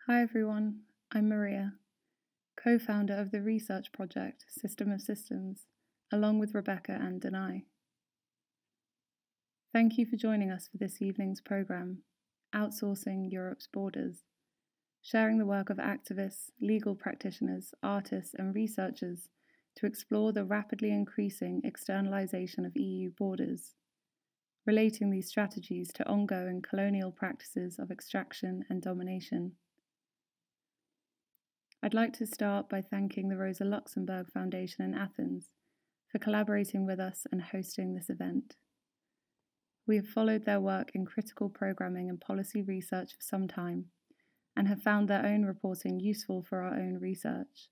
Hi everyone, I'm Maria, co-founder of the research project System of Systems, along with Rebecca and Denai. Thank you for joining us for this evening's programme, Outsourcing Europe's Borders, sharing the work of activists, legal practitioners, artists and researchers to explore the rapidly increasing externalisation of EU borders, relating these strategies to ongoing colonial practices of extraction and domination. I'd like to start by thanking the Rosa Luxemburg Foundation in Athens for collaborating with us and hosting this event. We have followed their work in critical programming and policy research for some time and have found their own reporting useful for our own research,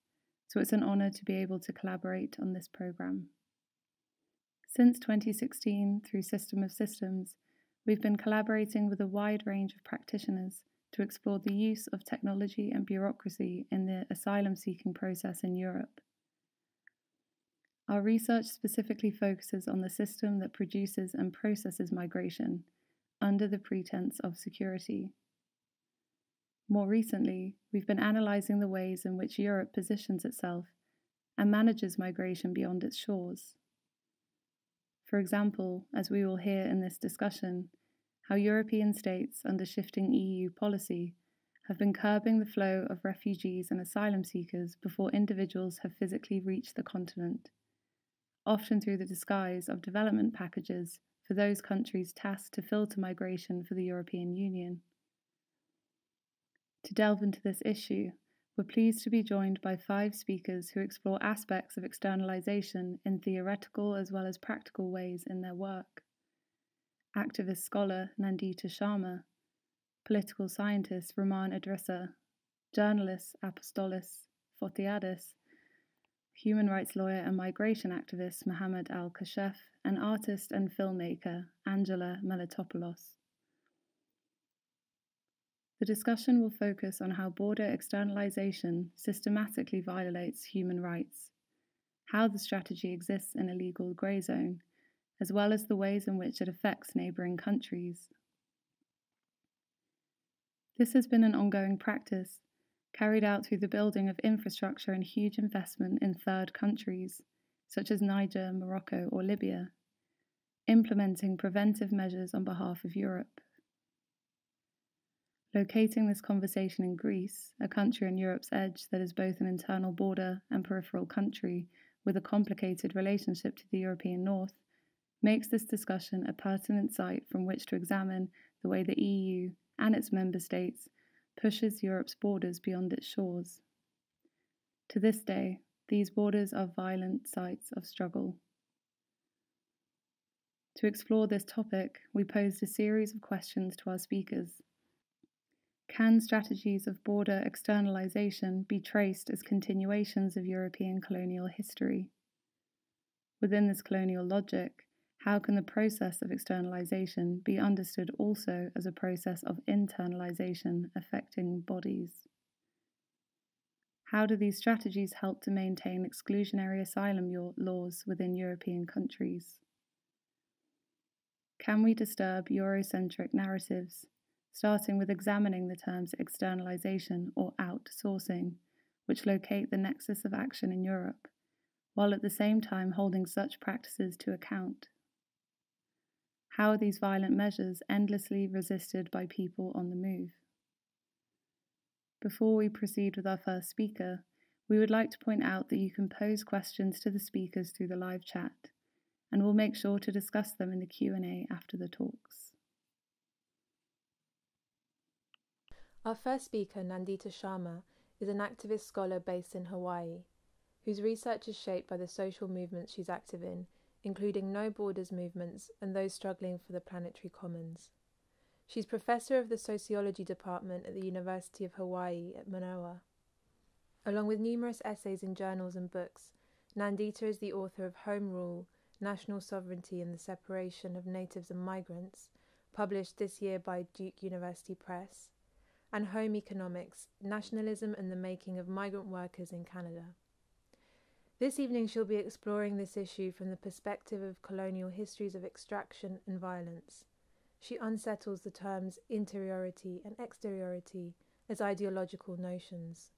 so it's an honour to be able to collaborate on this programme. Since 2016, through System of Systems, we've been collaborating with a wide range of practitioners to explore the use of technology and bureaucracy in the asylum-seeking process in Europe. Our research specifically focuses on the system that produces and processes migration under the pretense of security. More recently, we've been analysing the ways in which Europe positions itself and manages migration beyond its shores. For example, as we will hear in this discussion, how European states under shifting EU policy have been curbing the flow of refugees and asylum seekers before individuals have physically reached the continent, often through the disguise of development packages for those countries tasked to filter migration for the European Union. To delve into this issue, we're pleased to be joined by 5 speakers who explore aspects of externalisation in theoretical as well as practical ways in their work. Activist scholar Nandita Sharma, political scientist Rahmane Idrissa, journalist Apostolis Fotiadis, human rights lawyer and migration activist Mohammed al-Kashef, and artist and filmmaker Άνγκελα Μελιτόπουλος. The discussion will focus on how border externalisation systematically violates human rights, how the strategy exists in a legal grey zone, as well as the ways in which it affects neighbouring countries. This has been an ongoing practice, carried out through the building of infrastructure and huge investment in third countries, such as Niger, Morocco or Libya, implementing preventive measures on behalf of Europe. Locating this conversation in Greece, a country on Europe's edge that is both an internal border and peripheral country with a complicated relationship to the European North, makes this discussion a pertinent site from which to examine the way the EU and its member states pushes Europe's borders beyond its shores. To this day, these borders are violent sites of struggle. To explore this topic, we posed a series of questions to our speakers. Can strategies of border externalisation be traced as continuations of European colonial history? Within this colonial logic, how can the process of externalisation be understood also as a process of internalisation affecting bodies? How do these strategies help to maintain exclusionary asylum laws within European countries? Can we disturb Eurocentric narratives, starting with examining the terms externalisation or outsourcing, which locate the nexus of action in Europe, while at the same time holding such practices to account? How are these violent measures endlessly resisted by people on the move? Before we proceed with our first speaker, we would like to point out that you can pose questions to the speakers through the live chat, and we'll make sure to discuss them in the Q&A after the talks. Our first speaker, Nandita Sharma, is an activist scholar based in Hawaii, whose research is shaped by the social movements she's active in, including No Borders movements and those struggling for the planetary commons. She's professor of the Sociology Department at the University of Hawaii at Manoa. Along with numerous essays in journals and books, Nandita is the author of Home Rule, National Sovereignty and the Separation of Natives and Migrants, published this year by Duke University Press, and Home Economics, Nationalism and the Making of Migrant Workers in Canada. This evening she'll be exploring this issue from the perspective of colonial histories of extraction and violence. She unsettles the terms interiority and exteriority as ideological notions.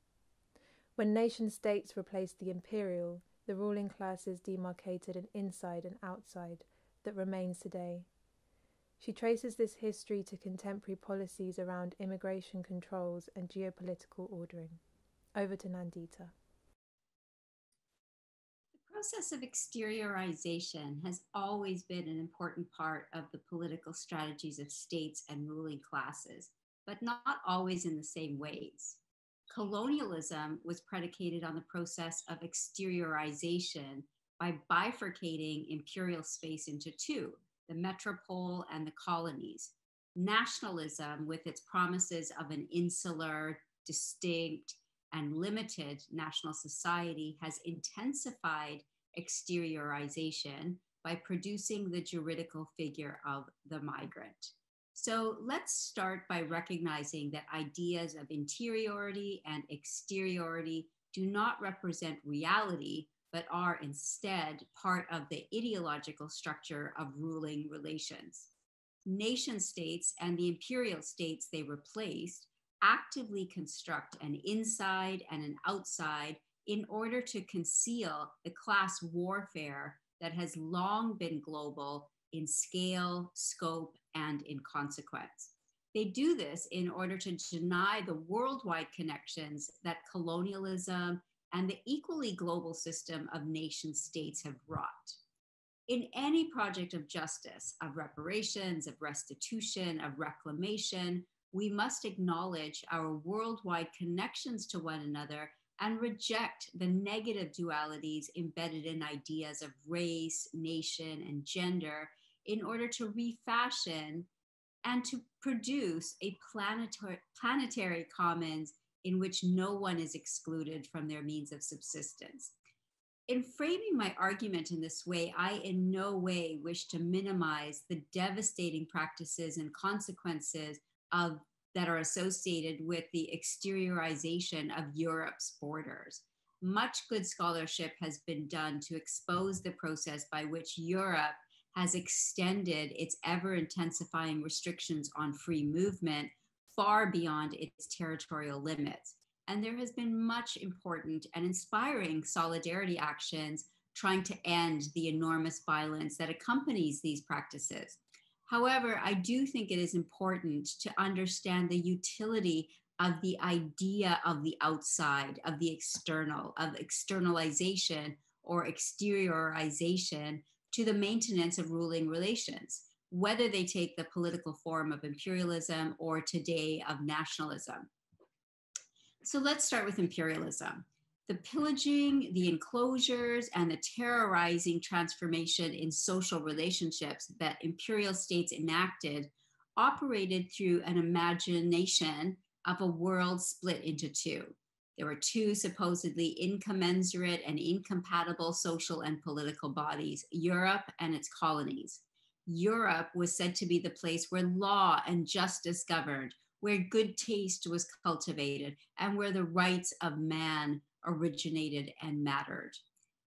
When nation-states replaced the imperial, the ruling classes demarcated an inside and outside that remains today. She traces this history to contemporary policies around immigration controls and geopolitical ordering. Over to Nandita. The process of exteriorization has always been an important part of the political strategies of states and ruling classes, but not always in the same ways. Colonialism was predicated on the process of exteriorization by bifurcating imperial space into two, the metropole and the colonies. Nationalism, with its promises of an insular, distinct, and limited national society, has intensified exteriorization by producing the juridical figure of the migrant. So let's start by recognizing that ideas of interiority and exteriority do not represent reality, but are instead part of the ideological structure of ruling relations. Nation states and the imperial states they replaced actively construct an inside and an outside in order to conceal the class warfare that has long been global in scale, scope, and in consequence. They do this in order to deny the worldwide connections that colonialism and the equally global system of nation states have wrought. In any project of justice, of reparations, of restitution, of reclamation, we must acknowledge our worldwide connections to one another and reject the negative dualities embedded in ideas of race, nation, and gender in order to refashion and to produce a planetary commons in which no one is excluded from their means of subsistence. In framing my argument in this way, I in no way wish to minimize the devastating practices and consequences that are associated with the exteriorization of Europe's borders. Much good scholarship has been done to expose the process by which Europe has extended its ever-intensifying restrictions on free movement far beyond its territorial limits. And there has been much important and inspiring solidarity actions trying to end the enormous violence that accompanies these practices. However, I do think it is important to understand the utility of the idea of the outside, of the external, of externalization or exteriorization to the maintenance of ruling relations, whether they take the political form of imperialism or today of nationalism. So let's start with imperialism. The pillaging, the enclosures, and the terrorizing transformation in social relationships that imperial states enacted operated through an imagination of a world split into two. There were two supposedly incommensurate and incompatible social and political bodies, Europe and its colonies. Europe was said to be the place where law and justice governed, where good taste was cultivated, and where the rights of man originated and mattered.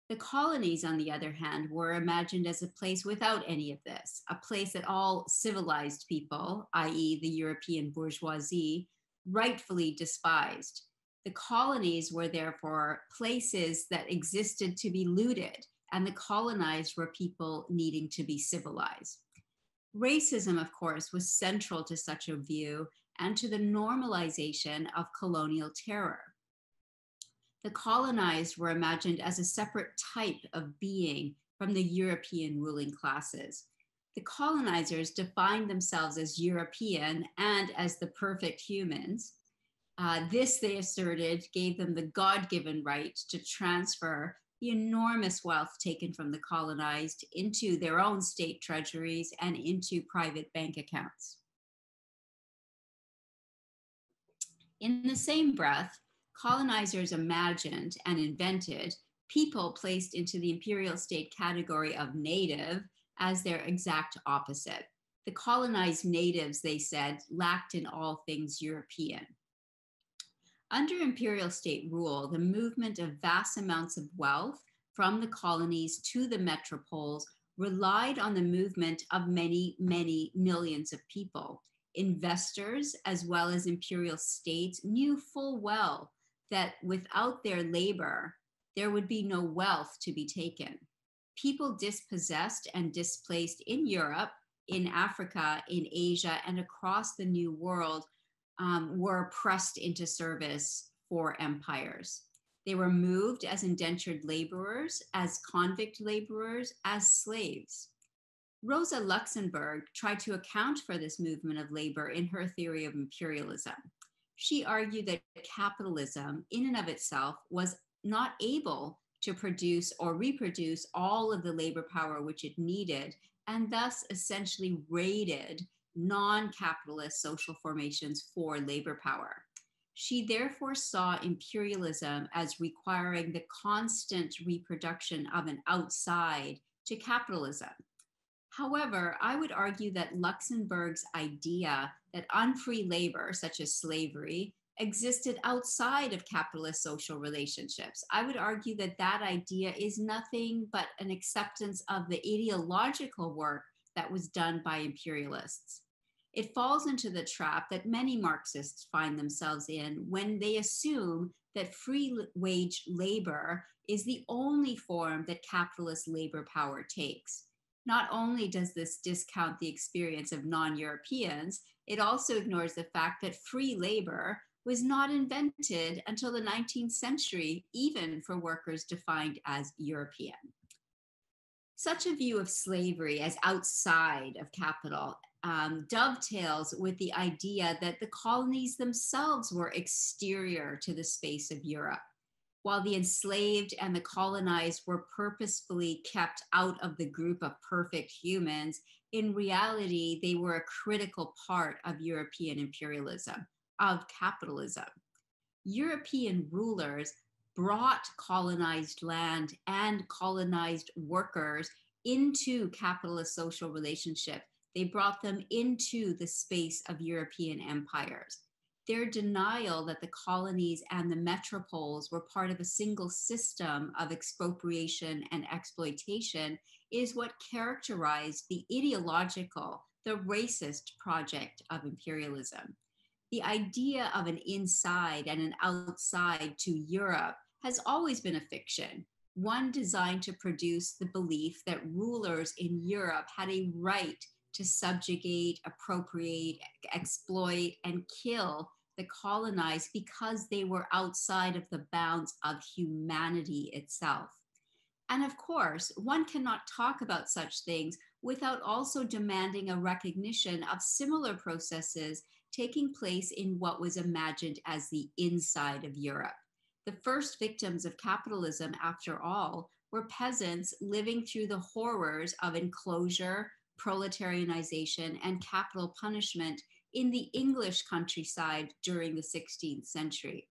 The colonies, on the other hand, were imagined as a place without any of this, a place that all civilized people, i.e. the European bourgeoisie, rightfully despised. The colonies were therefore places that existed to be looted, and the colonized were people needing to be civilized. Racism, of course, was central to such a view and to the normalization of colonial terror. The colonized were imagined as a separate type of being from the European ruling classes. The colonizers defined themselves as European and as the perfect humans. This, they asserted, gave them the God-given right to transfer the enormous wealth taken from the colonized into their own state treasuries and into private bank accounts. In the same breath, colonizers imagined and invented people placed into the imperial state category of native as their exact opposite. The colonized natives, they said, lacked in all things European. Under imperial state rule, the movement of vast amounts of wealth from the colonies to the metropoles relied on the movement of many, many millions of people. Investors, as well as imperial states, knew full well that without their labor, there would be no wealth to be taken. People dispossessed and displaced in Europe, in Africa, in Asia, and across the New World were pressed into service for empires. They were moved as indentured laborers, as convict laborers, as slaves. Rosa Luxemburg tried to account for this movement of labor in her theory of imperialism. She argued that capitalism, in and of itself, was not able to produce or reproduce all of the labor power which it needed, and thus essentially raided non-capitalist social formations for labor power. She therefore saw imperialism as requiring the constant reproduction of an outside to capitalism. However, I would argue that Luxemburg's idea that unfree labor, such as slavery, existed outside of capitalist social relationships. I would argue that that idea is nothing but an acceptance of the ideological work that was done by imperialists. It falls into the trap that many Marxists find themselves in when they assume that free wage labor is the only form that capitalist labor power takes. Not only does this discount the experience of non-Europeans, it also ignores the fact that free labor was not invented until the 19th century, even for workers defined as European. Such a view of slavery as outside of capital dovetails with the idea that the colonies themselves were exterior to the space of Europe. While the enslaved and the colonized were purposefully kept out of the group of perfect humans, in reality, they were a critical part of European imperialism, of capitalism. European rulers brought colonized land and colonized workers into capitalist social relationship. They brought them into the space of European empires. Their denial that the colonies and the metropoles were part of a single system of expropriation and exploitation is what characterized the ideological, the racist project of imperialism. The idea of an inside and an outside to Europe has always been a fiction, one designed to produce the belief that rulers in Europe had a right to subjugate, appropriate, exploit, and kill the colonized because they were outside of the bounds of humanity itself. And of course, one cannot talk about such things without also demanding a recognition of similar processes taking place in what was imagined as the inside of Europe. The first victims of capitalism, after all, were peasants living through the horrors of enclosure, proletarianization, and capital punishment in the English countryside during the 16th century.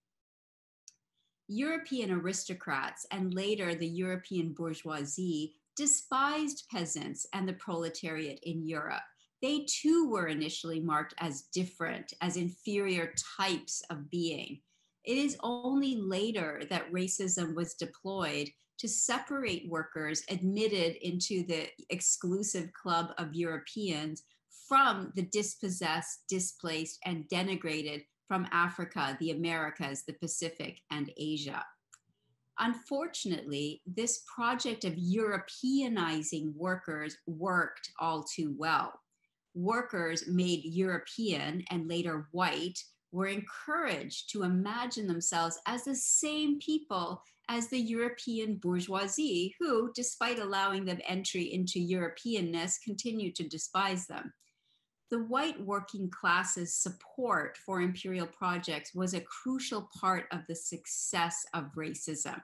European aristocrats and later the European bourgeoisie despised peasants and the proletariat in Europe. They too were initially marked as different, as inferior types of being. It is only later that racism was deployed to separate workers admitted into the exclusive club of Europeans from the dispossessed, displaced, and denigrated from Africa, the Americas, the Pacific, and Asia. Unfortunately, this project of Europeanizing workers worked all too well. Workers made European and later white were encouraged to imagine themselves as the same people as the European bourgeoisie, who, despite allowing them entry into Europeanness, continued to despise them. The white working class's support for imperial projects was a crucial part of the success of racism.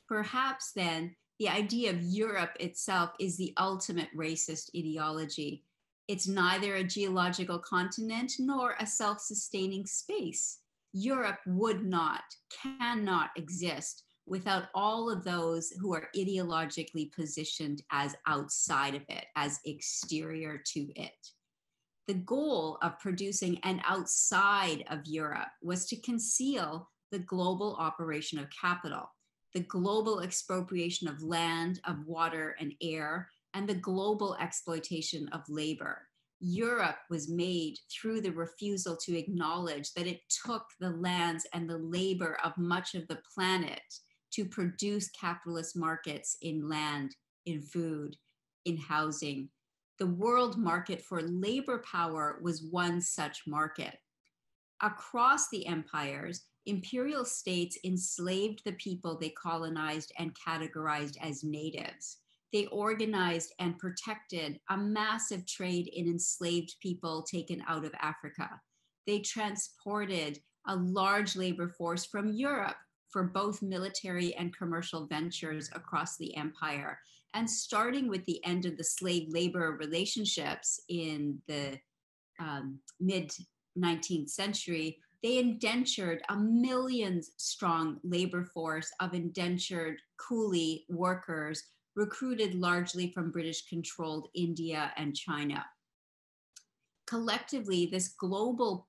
Perhaps then, the idea of Europe itself is the ultimate racist ideology. It's neither a geological continent nor a self-sustaining space. Europe would not, cannot exist without all of those who are ideologically positioned as outside of it, as exterior to it. The goal of producing an outside of Europe was to conceal the global operation of capital, the global expropriation of land, of water and air, and the global exploitation of labor. Europe was made through the refusal to acknowledge that it took the lands and the labor of much of the planet to produce capitalist markets in land, in food, in housing. The world market for labor power was one such market. Across the empires, imperial states enslaved the people they colonized and categorized as natives. They organized and protected a massive trade in enslaved people taken out of Africa. They transported a large labor force from Europe for both military and commercial ventures across the empire. And starting with the end of the slave labor relationships in the mid-19th century, they indentured a million-strong labor force of indentured coolie workers recruited largely from British-controlled India and China. Collectively, this global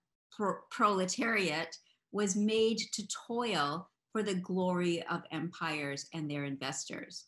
proletariat was made to toil for the glory of empires and their investors.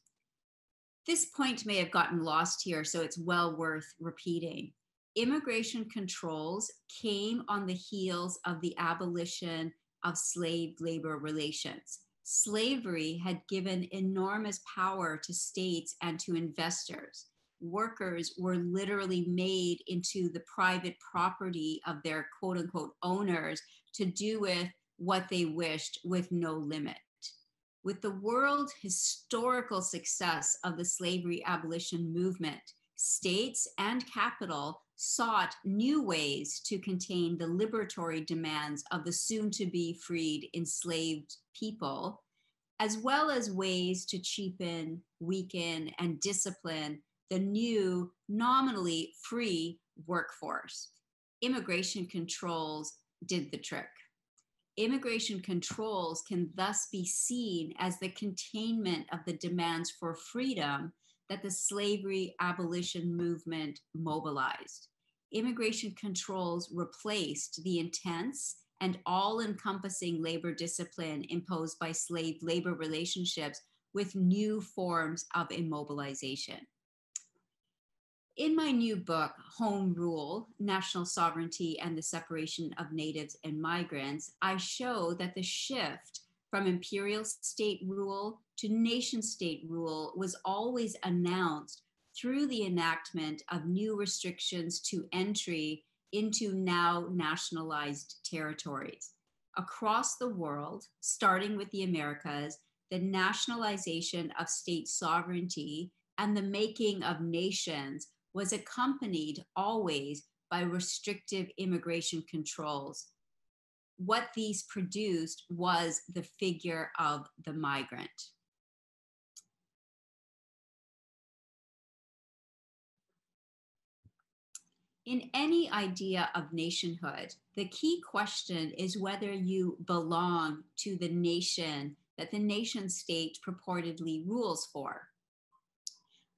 This point may have gotten lost here, so it's well worth repeating. Immigration controls came on the heels of the abolition of slave labor relations. Slavery had given enormous power to states and to investors. Workers were literally made into the private property of their quote unquote owners to do with what they wished with no limit. With the world historical success of the slavery abolition movement, states and capital sought new ways to contain the liberatory demands of the soon-to-be freed enslaved people, as well as ways to cheapen, weaken, and discipline the new, nominally free workforce. Immigration controls did the trick. Immigration controls can thus be seen as the containment of the demands for freedom that the slavery abolition movement mobilized. Immigration controls replaced the intense and all-encompassing labor discipline imposed by slave labor relationships with new forms of immobilization. In my new book, Home Rule, National Sovereignty and the Separation of Natives and Migrants, I show that the shift from imperial state rule to nation state rule was always announced through the enactment of new restrictions to entry into now nationalized territories. Across the world, starting with the Americas, the nationalization of state sovereignty and the making of nations was accompanied always by restrictive immigration controls. What these produced was the figure of the migrant. In any idea of nationhood, the key question is whether you belong to the nation that the nation state purportedly rules for.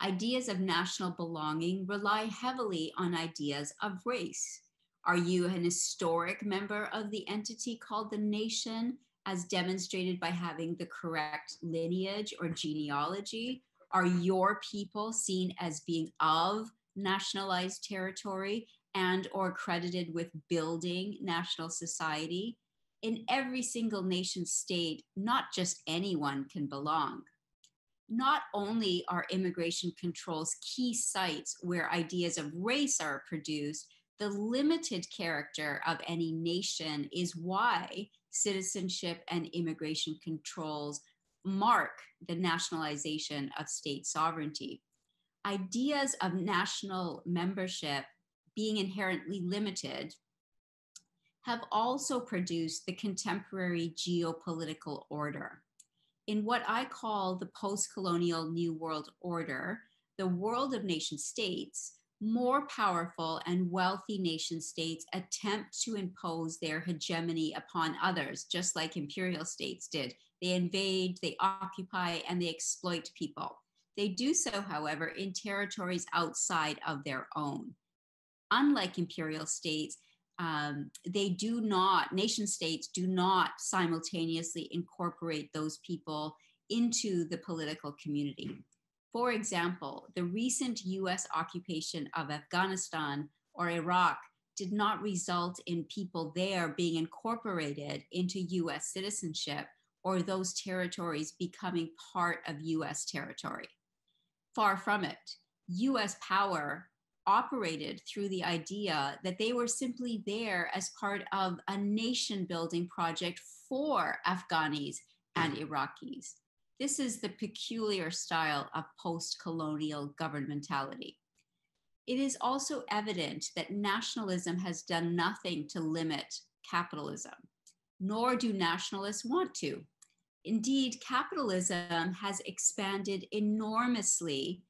Ideas of national belonging rely heavily on ideas of race. Are you an historic member of the entity called the nation, as demonstrated by having the correct lineage or genealogy? Are your people seen as being of nationalized territory and or credited with building national society? In every single nation state, not just anyone can belong. Not only are immigration controls key sites where ideas of race are produced, the limited character of any nation is why citizenship and immigration controls mark the nationalization of state sovereignty. Ideas of national membership being inherently limited have also produced the contemporary geopolitical order. In what I call the post-colonial New World Order, the world of nation states, more powerful and wealthy nation states attempt to impose their hegemony upon others, just like imperial states did. They invade, they occupy, and they exploit people. They do so, however, in territories outside of their own. Unlike imperial states, nation states do not simultaneously incorporate those people into the political community. For example, the recent US occupation of Afghanistan or Iraq did not result in people there being incorporated into US citizenship or those territories becoming part of US territory. Far from it. US power operated through the idea that they were simply there as part of a nation building project for Afghanis and Iraqis. This is the peculiar style of post-colonial governmentality. It is also evident that nationalism has done nothing to limit capitalism, nor do nationalists want to. Indeed, capitalism has expanded enormously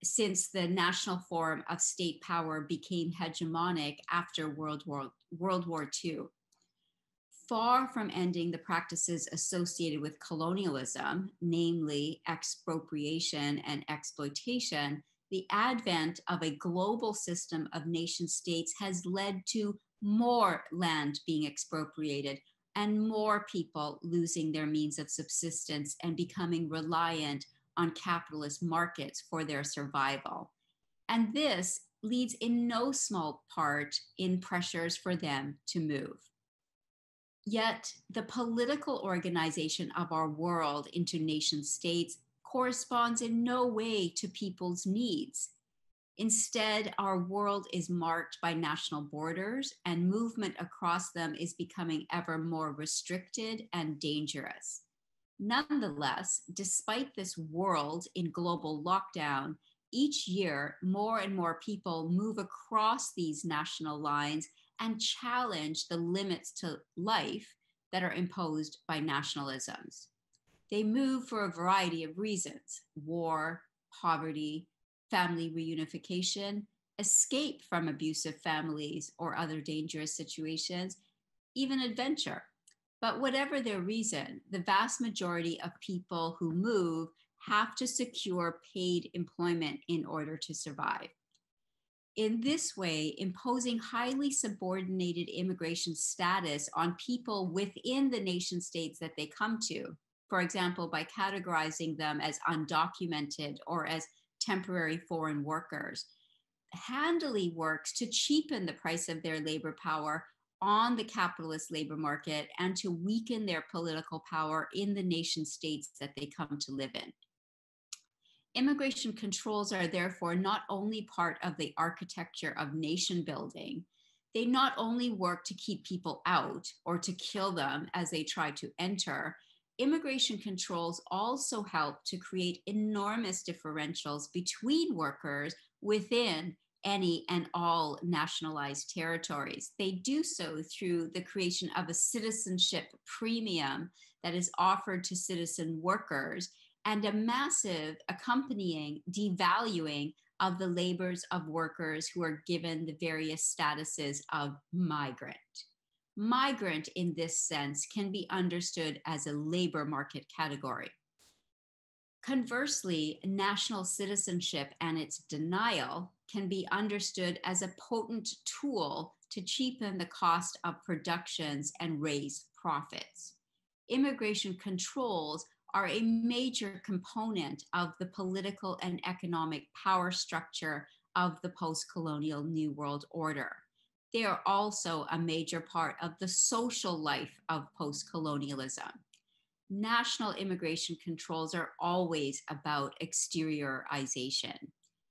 since the national form of state power became hegemonic after World War II. Far from ending the practices associated with colonialism, namely expropriation and exploitation, the advent of a global system of nation states has led to more land being expropriated and more people losing their means of subsistence and becoming reliant on capitalist markets for their survival. And this leads in no small part in pressures for them to move. Yet the political organization of our world into nation states corresponds in no way to people's needs. Instead, our world is marked by national borders, and movement across them is becoming ever more restricted and dangerous. Nonetheless, despite this world in global lockdown, each year more and more people move across these national lines and challenge the limits to life that are imposed by nationalisms. They move for a variety of reasons: war, poverty, family reunification, escape from abusive families or other dangerous situations, even adventure. But whatever their reason, the vast majority of people who move have to secure paid employment in order to survive. In this way, imposing highly subordinated immigration status on people within the nation states that they come to, for example, by categorizing them as undocumented or as temporary foreign workers, handily works to cheapen the price of their labor power on the capitalist labor market and to weaken their political power in the nation states that they come to live in. Immigration controls are therefore not only part of the architecture of nation building, they not only work to keep people out or to kill them as they try to enter, immigration controls also help to create enormous differentials between workers within any and all nationalized territories. They do so through the creation of a citizenship premium that is offered to citizen workers and a massive accompanying devaluing of the labors of workers who are given the various statuses of migrant. Migrant in this sense can be understood as a labor market category. Conversely, national citizenship and its denial can be understood as a potent tool to cheapen the cost of productions and raise profits. Immigration controls are a major component of the political and economic power structure of the post-colonial New World Order. They are also a major part of the social life of post-colonialism. National immigration controls are always about exteriorization.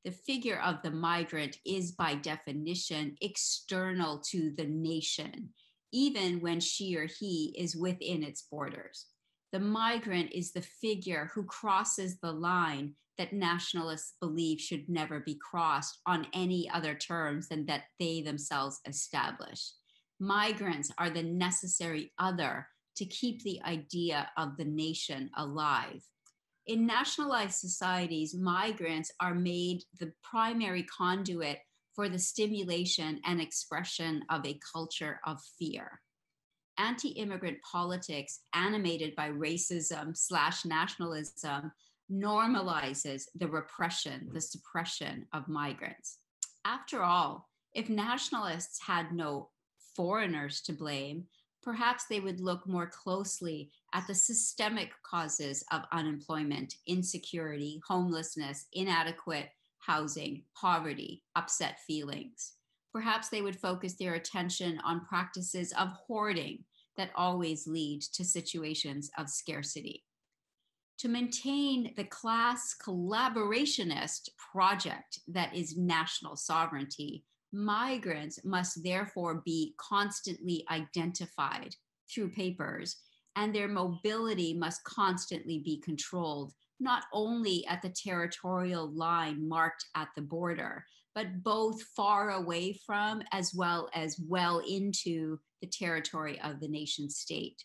The figure of the migrant is by definition external to the nation, even when she or he is within its borders. The migrant is the figure who crosses the line that nationalists believe should never be crossed on any other terms than that they themselves establish. Migrants are the necessary other to keep the idea of the nation alive. In nationalized societies, migrants are made the primary conduit for the stimulation and expression of a culture of fear. Anti-immigrant politics animated by racism/nationalism normalizes the repression, the suppression of migrants. After all, if nationalists had no foreigners to blame, perhaps they would look more closely at the systemic causes of unemployment, insecurity, homelessness, inadequate housing, poverty, upset feelings. Perhaps they would focus their attention on practices of hoarding that always lead to situations of scarcity. To maintain the class collaborationist project that is national sovereignty, migrants must therefore be constantly identified through papers, and their mobility must constantly be controlled, not only at the territorial line marked at the border, but both far away from as well as well into the territory of the nation state.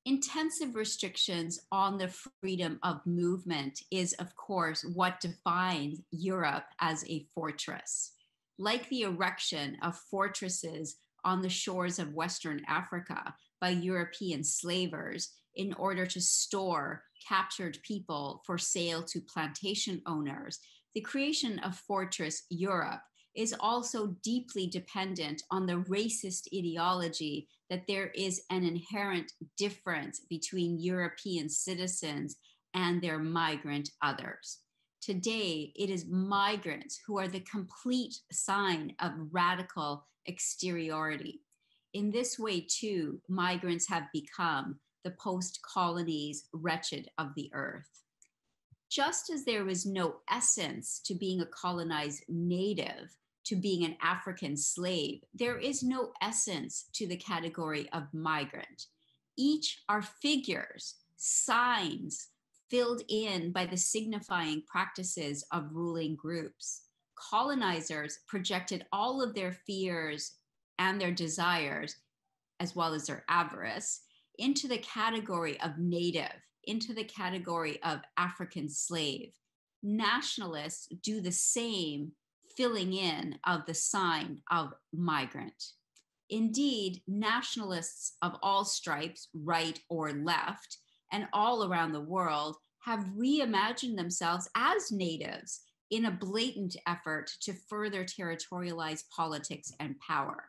Intensive restrictions on the freedom of movement is, of course, what defines Europe as a fortress. Like the erection of fortresses on the shores of Western Africa by European slavers in order to store captured people for sale to plantation owners, the creation of Fortress Europe is also deeply dependent on the racist ideology that there is an inherent difference between European citizens and their migrant others. Today, it is migrants who are the complete sign of radical exteriority. In this way, too, migrants have become the post-colonies wretched of the earth. Just as there is no essence to being a colonized native, to being an African slave, there is no essence to the category of migrant. Each are figures, signs, filled in by the signifying practices of ruling groups. Colonizers projected all of their fears and their desires, as well as their avarice, into the category of native, into the category of African slave. Nationalists do the same, filling in of the sign of migrant. Indeed, nationalists of all stripes, right or left, and all around the world have reimagined themselves as natives in a blatant effort to further territorialize politics and power.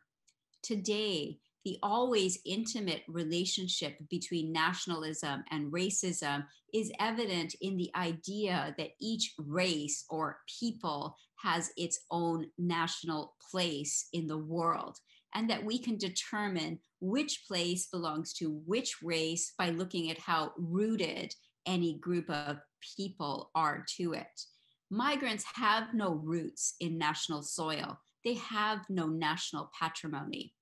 Today, the always intimate relationship between nationalism and racism is evident in the idea that each race or people has its own national place in the world, and that we can determine which place belongs to which race by looking at how rooted any group of people are to it. Migrants have no roots in national soil. They have no national patrimony.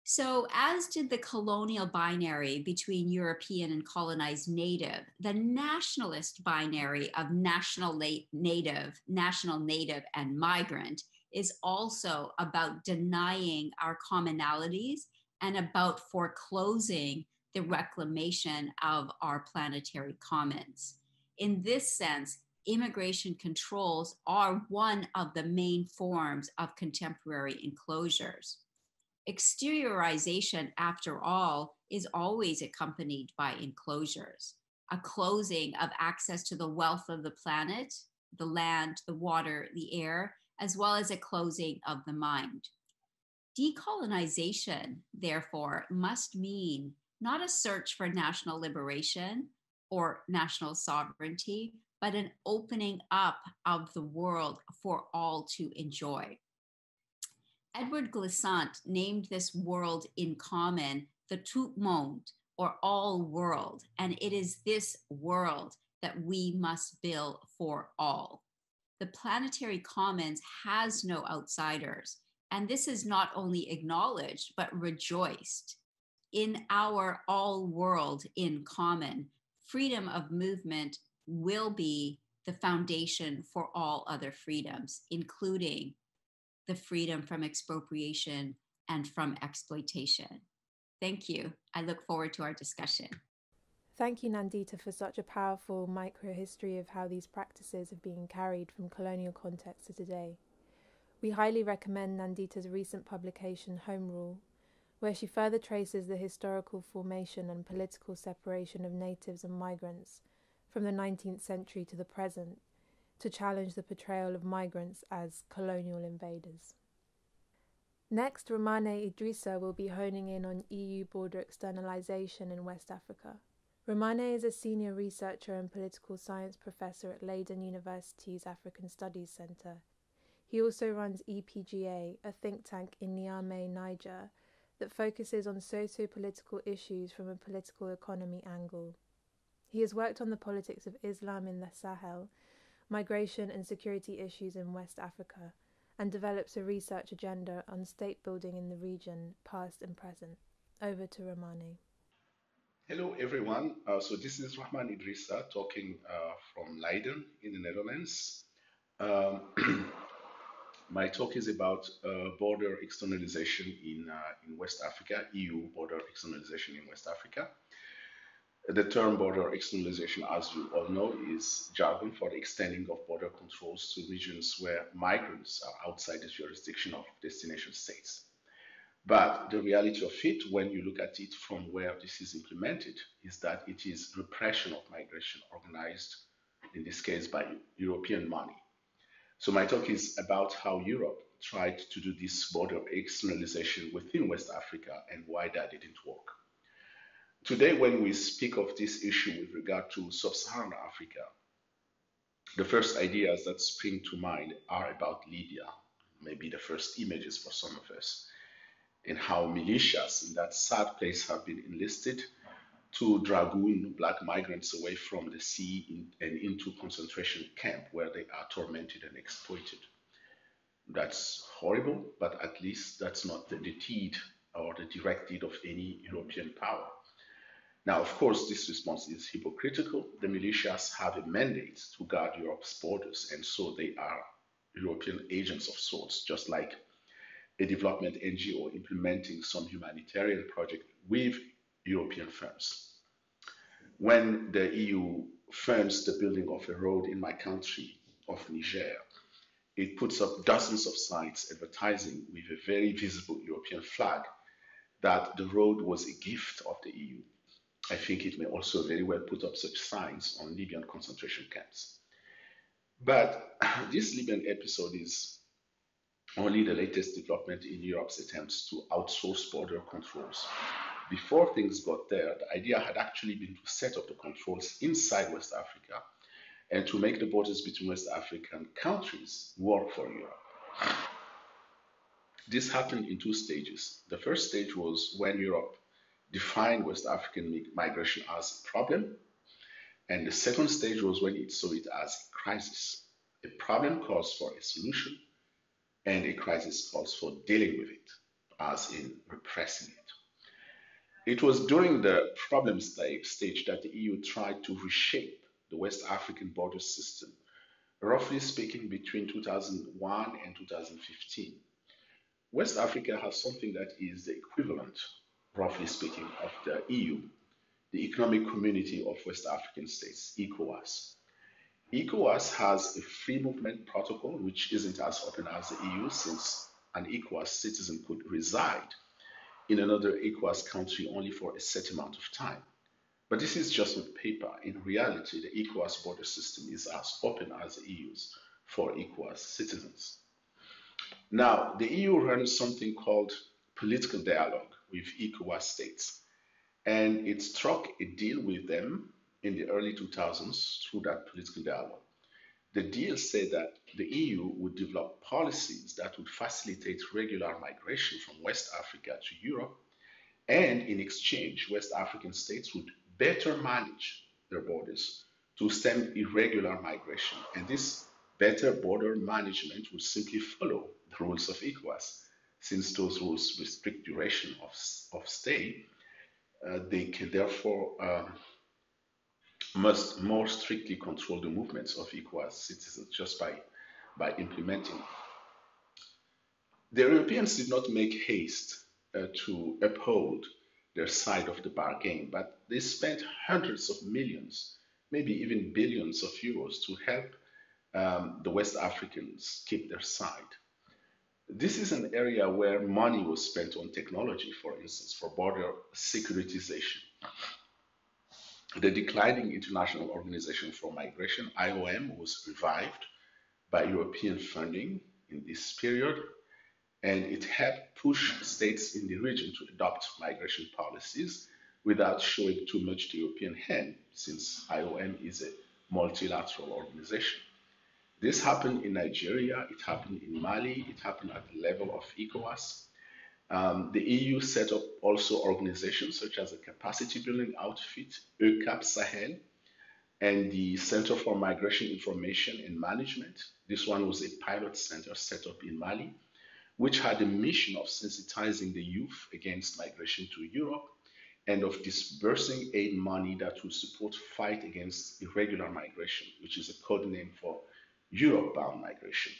So, as did the colonial binary between European and colonized native, the nationalist binary of national native, and migrant is also about denying our commonalities and about foreclosing the reclamation of our planetary commons. In this sense, immigration controls are one of the main forms of contemporary enclosures. Exteriorization, after all, is always accompanied by enclosures, a closing of access to the wealth of the planet, the land, the water, the air, as well as a closing of the mind. Decolonization, therefore, must mean not a search for national liberation or national sovereignty, but an opening up of the world for all to enjoy. Edward Glissant named this world in common the tout monde, or all world, and it is this world that we must build for all. The planetary commons has no outsiders, and this is not only acknowledged, but rejoiced. In our all world in common, freedom of movement will be the foundation for all other freedoms, including the freedom from expropriation and from exploitation. Thank you. I look forward to our discussion. Thank you, Nandita, for such a powerful micro-history of how these practices have been carried from colonial context to today. We highly recommend Nandita's recent publication, Home Rule, where she further traces the historical formation and political separation of natives and migrants from the 19th century to the present, to challenge the portrayal of migrants as colonial invaders. Next, Rahmane Idrissa will be honing in on EU border externalisation in West Africa. Rahmane is a senior researcher and political science professor at Leiden University's African Studies Centre. He also runs EPGA, a think tank in Niamey, Niger, that focuses on socio-political issues from a political economy angle. He has worked on the politics of Islam in the Sahel, migration and security issues in West Africa, and develops a research agenda on state building in the region, past and present. Over to Rahmane. Hello, everyone. So this is Rahmane Idrissa talking from Leiden in the Netherlands. My talk is about border externalization in West Africa, EU border externalization in West Africa. The term border externalization, as you all know, is jargon for the extending of border controls to regions where migrants are outside the jurisdiction of destination states. But the reality of it, when you look at it from where this is implemented, is that it is repression of migration organized, in this case, by European money. So my talk is about how Europe tried to do this border externalization within West Africa and why that didn't work. Today, when we speak of this issue with regard to sub-Saharan Africa, the first ideas that spring to mind are about Libya, maybe the first images for some of us, and how militias in that sad place have been enlisted to dragoon black migrants away from the sea and into concentration camp where they are tormented and exploited. That's horrible, but at least that's not the deed or the direct deed of any European power. Now, of course, this response is hypocritical. The militias have a mandate to guard Europe's borders, and so they are European agents of sorts, just like a development NGO implementing some humanitarian project with European firms. When the EU funds the building of a road in my country of Niger, it puts up dozens of signs advertising with a very visible European flag that the road was a gift of the EU. I think it may also very well put up such signs on Libyan concentration camps. But this Libyan episode is only the latest development in Europe's attempts to outsource border controls. Before things got there, the idea had actually been to set up the controls inside West Africa and to make the borders between West African countries work for Europe. This happened in two stages. The first stage was when Europe defined West African migration as a problem, and the second stage was when it saw it as a crisis. A problem calls for a solution, and a crisis calls for dealing with it, as in repressing it. It was during the problem stage that the EU tried to reshape the West African border system, roughly speaking between 2001 and 2015. West Africa has something that is the equivalent, roughly speaking, of the EU, the Economic Community of West African States, ECOWAS. ECOWAS has a free movement protocol, which isn't as open as the EU, since an ECOWAS citizen could reside in another ECOWAS country only for a set amount of time. But this is just on paper. In reality, the ECOWAS border system is as open as the EU's for ECOWAS citizens. Now, the EU runs something called political dialogue with ECOWAS states, and it struck a deal with them in the early 2000s through that political dialogue. The deal said that the EU would develop policies that would facilitate regular migration from West Africa to Europe, and in exchange, West African states would better manage their borders to stem irregular migration. And this better border management would simply follow the rules of ECOWAS. Since those rules restrict duration of stay, they can therefore must more strictly control the movements of ECOWAS citizens just by implementing. The Europeans did not make haste to uphold their side of the bargain, but they spent hundreds of millions, maybe even billions of euros to help the West Africans keep their side. This is an area where money was spent on technology, for instance, for border securitization. The declining International Organization for Migration, IOM, was revived by European funding in this period, and it helped push states in the region to adopt migration policies without showing too much the European hand, since IOM is a multilateral organization. This happened in Nigeria, it happened in Mali, it happened at the level of ECOWAS. The EU set up also organizations such as the Capacity Building Outfit, EUCAP Sahel, and the Center for Migration Information and Management. This one was a pilot center set up in Mali, which had a mission of sensitizing the youth against migration to Europe and of disbursing aid money that would support fight against irregular migration, which is a code name for Europe-bound migration.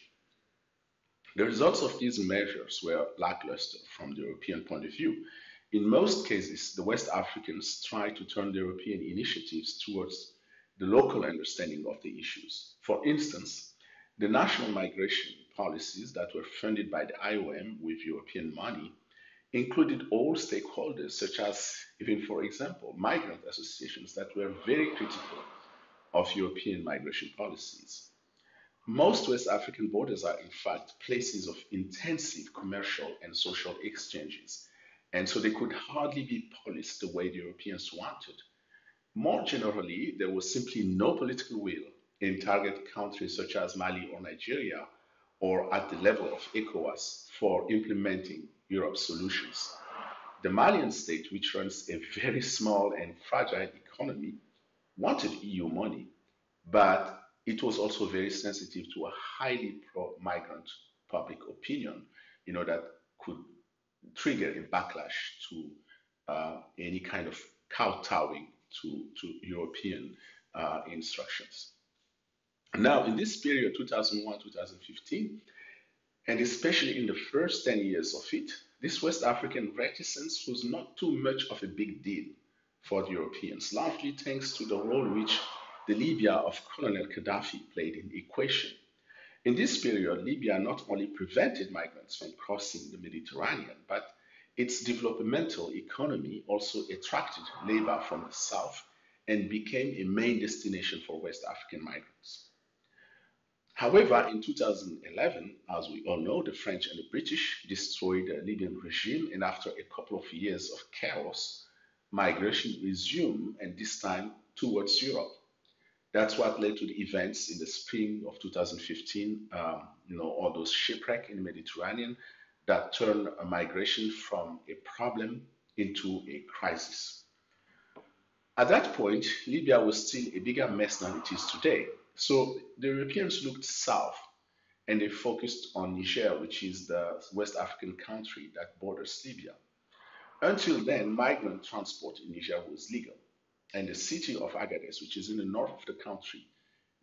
The results of these measures were lackluster from the European point of view. In most cases, the West Africans tried to turn the European initiatives towards the local understanding of the issues. For instance, the national migration policies that were funded by the IOM with European money included all stakeholders, such as, even for example, migrant associations that were very critical of European migration policies. Most West African borders are, in fact, places of intensive commercial and social exchanges, and so they could hardly be policed the way the Europeans wanted. More generally, there was simply no political will in target countries such as Mali or Nigeria, or at the level of ECOWAS, for implementing Europe's solutions. The Malian state, which runs a very small and fragile economy, wanted EU money, but it was also very sensitive to a highly pro-migrant public opinion, that could trigger a backlash to any kind of kowtowing to European instructions. Now, in this period, 2001-2015, and especially in the first 10 years of it, this West African reticence was not too much of a big deal for the Europeans, largely thanks to the role which the Libya of Colonel Gaddafi played in the equation. In this period, Libya not only prevented migrants from crossing the Mediterranean, but its developmental economy also attracted labor from the south and became a main destination for West African migrants. However, in 2011, as we all know, the French and the British destroyed the Libyan regime, and after a couple of years of chaos, migration resumed, and this time towards Europe. That's what led to the events in the spring of 2015, all those shipwrecks in the Mediterranean that turned migration from a problem into a crisis. At that point, Libya was still a bigger mess than it is today. So the Europeans looked south and they focused on Niger, which is the West African country that borders Libya. Until then, migrant transport in Niger was legal, and the city of Agadez, which is in the north of the country,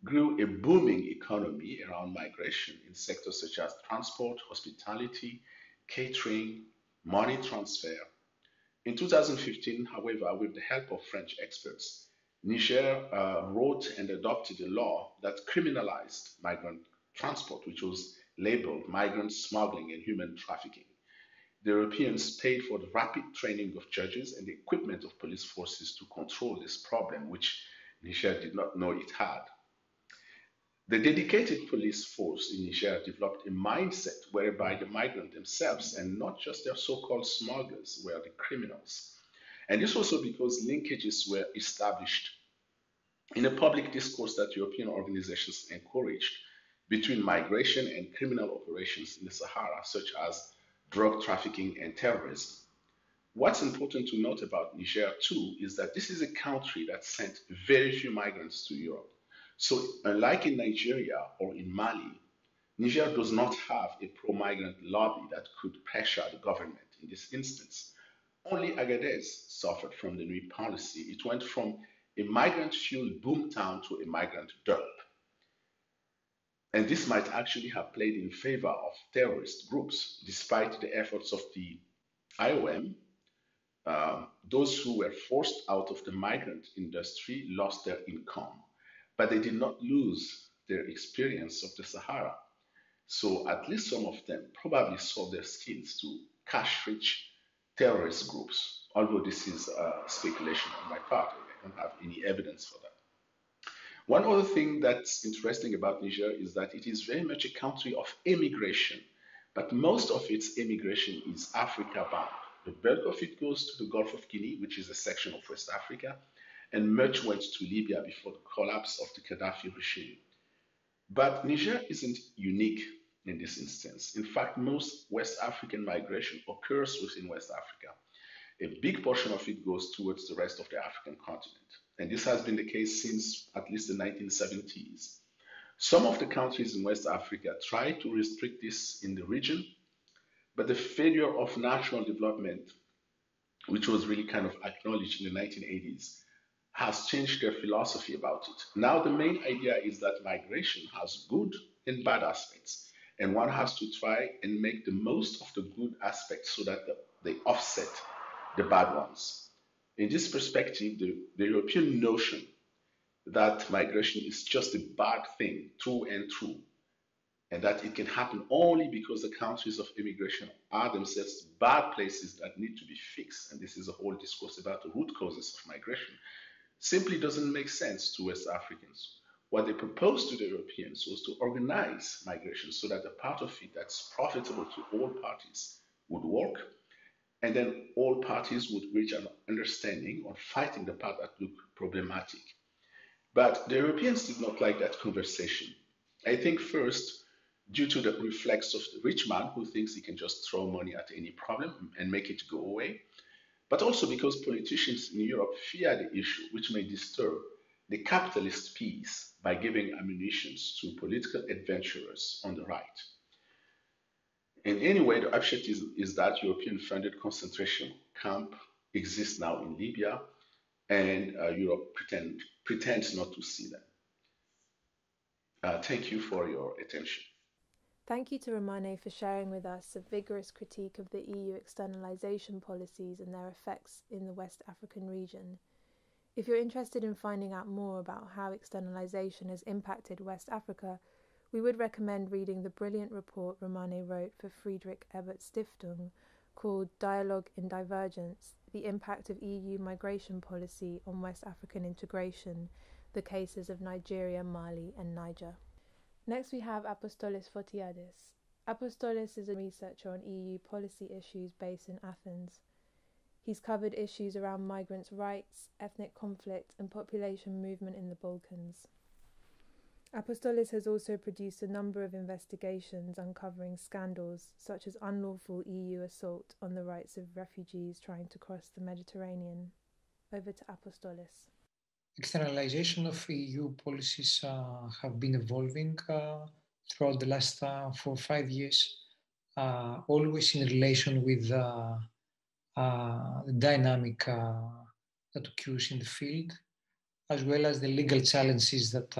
grew a booming economy around migration in sectors such as transport, hospitality, catering, money transfer. In 2015, however, with the help of French experts, Niger wrote and adopted a law that criminalized migrant transport, which was labeled migrant smuggling and human trafficking. The Europeans paid for the rapid training of judges and the equipment of police forces to control this problem, which Niger did not know it had. The dedicated police force in Niger developed a mindset whereby the migrants themselves, and not just their so-called smugglers, were the criminals. And this also because linkages were established in a public discourse that European organizations encouraged between migration and criminal operations in the Sahara, such as drug trafficking and terrorism. What's important to note about Niger too is that this is a country that sent very few migrants to Europe. So unlike in Nigeria or in Mali, Niger does not have a pro-migrant lobby that could pressure the government in this instance. Only Agadez suffered from the new policy. It went from a migrant-fueled boomtown to a migrant dump. And this might actually have played in favor of terrorist groups, despite the efforts of the IOM. Those who were forced out of the migrant industry lost their income, but they did not lose their experience of the Sahara. So at least some of them probably sold their skills to cash-rich terrorist groups, although this is speculation on my part. I don't have any evidence for that. One other thing that's interesting about Niger is that it is very much a country of immigration, but most of its immigration is Africa-bound. The bulk of it goes to the Gulf of Guinea, which is a section of West Africa, and much went to Libya before the collapse of the Gaddafi regime. But Niger isn't unique in this instance. In fact, most West African migration occurs within West Africa. A big portion of it goes towards the rest of the African continent. And this has been the case since at least the 1970s. Some of the countries in West Africa try to restrict this in the region, but the failure of national development, which was really kind of acknowledged in the 1980s, has changed their philosophy about it. Now, the main idea is that migration has good and bad aspects, and one has to try and make the most of the good aspects so that they offset the bad ones. In this perspective, the European notion that migration is just a bad thing through and through, and that it can happen only because the countries of immigration are themselves bad places that need to be fixed, and this is a whole discourse about the root causes of migration, simply doesn't make sense to West Africans. What they proposed to the Europeans was to organize migration so that the part of it that's profitable to all parties would work, and then all parties would reach an understanding on fighting the part that looked problematic. But the Europeans did not like that conversation. I think first, due to the reflex of the rich man who thinks he can just throw money at any problem and make it go away, but also because politicians in Europe fear the issue, which may disturb the capitalist peace by giving ammunition to political adventurers on the right. In any way, the upshot is that European-funded concentration camp exists now in Libya, and Europe pretends not to see them. Thank you for your attention. Thank you to Rahmane for sharing with us a vigorous critique of the EU externalisation policies and their effects in the West African region. If you're interested in finding out more about how externalisation has impacted West Africa, we would recommend reading the brilliant report Rahmane wrote for Friedrich Ebert Stiftung called Dialogue in Divergence, the Impact of EU Migration Policy on West African Integration, the Cases of Nigeria, Mali and Niger. Next we have Apostolis Fotiadis. Apostolis is a researcher on EU policy issues based in Athens. He's covered issues around migrants' rights, ethnic conflict and population movement in the Balkans. Apostolis has also produced a number of investigations uncovering scandals such as unlawful EU assault on the rights of refugees trying to cross the Mediterranean. Over to Apostolis. Externalization of EU policies have been evolving throughout the last 4 or 5 years, always in relation with the dynamic that occurs in the field, as well as the legal challenges that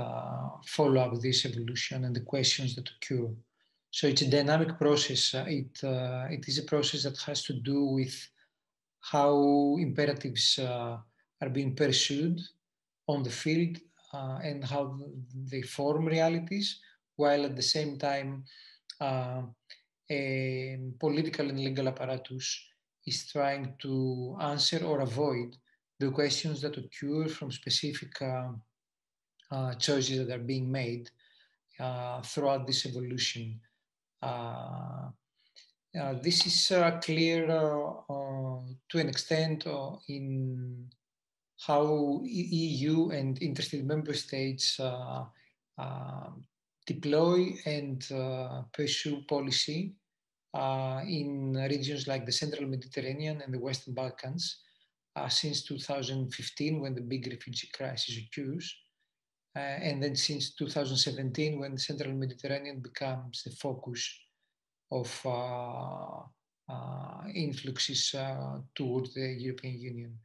follow up this evolution and the questions that occur. So it's a dynamic process. It is a process that has to do with how imperatives are being pursued on the field and how they form realities, while at the same time a political and legal apparatus is trying to answer or avoid the questions that occur from specific choices that are being made throughout this evolution. This is clear to an extent in how EU and interested member states deploy and pursue policy in regions like the Central Mediterranean and the Western Balkans since 2015, when the big refugee crisis occurs, and then since 2017, when the Central Mediterranean becomes the focus of influxes towards the European Union.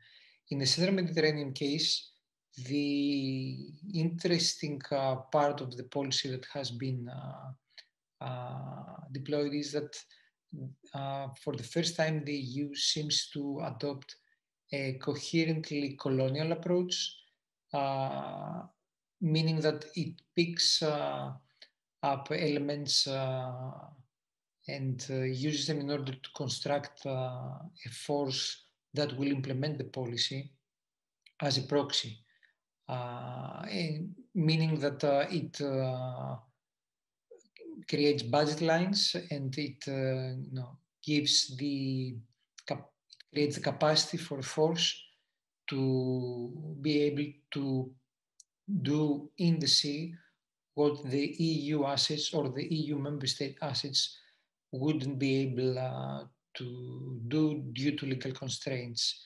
In the Central Mediterranean case, the interesting part of the policy that has been deployed is that for the first time the EU seems to adopt a coherently colonial approach, meaning that it picks up elements and uses them in order to construct a force that will implement the policy as a proxy, meaning that it creates budget lines and it gives the creates the capacity for a force to be able to do in the sea what the EU assets or the EU member state assets wouldn't be able to do due to legal constraints.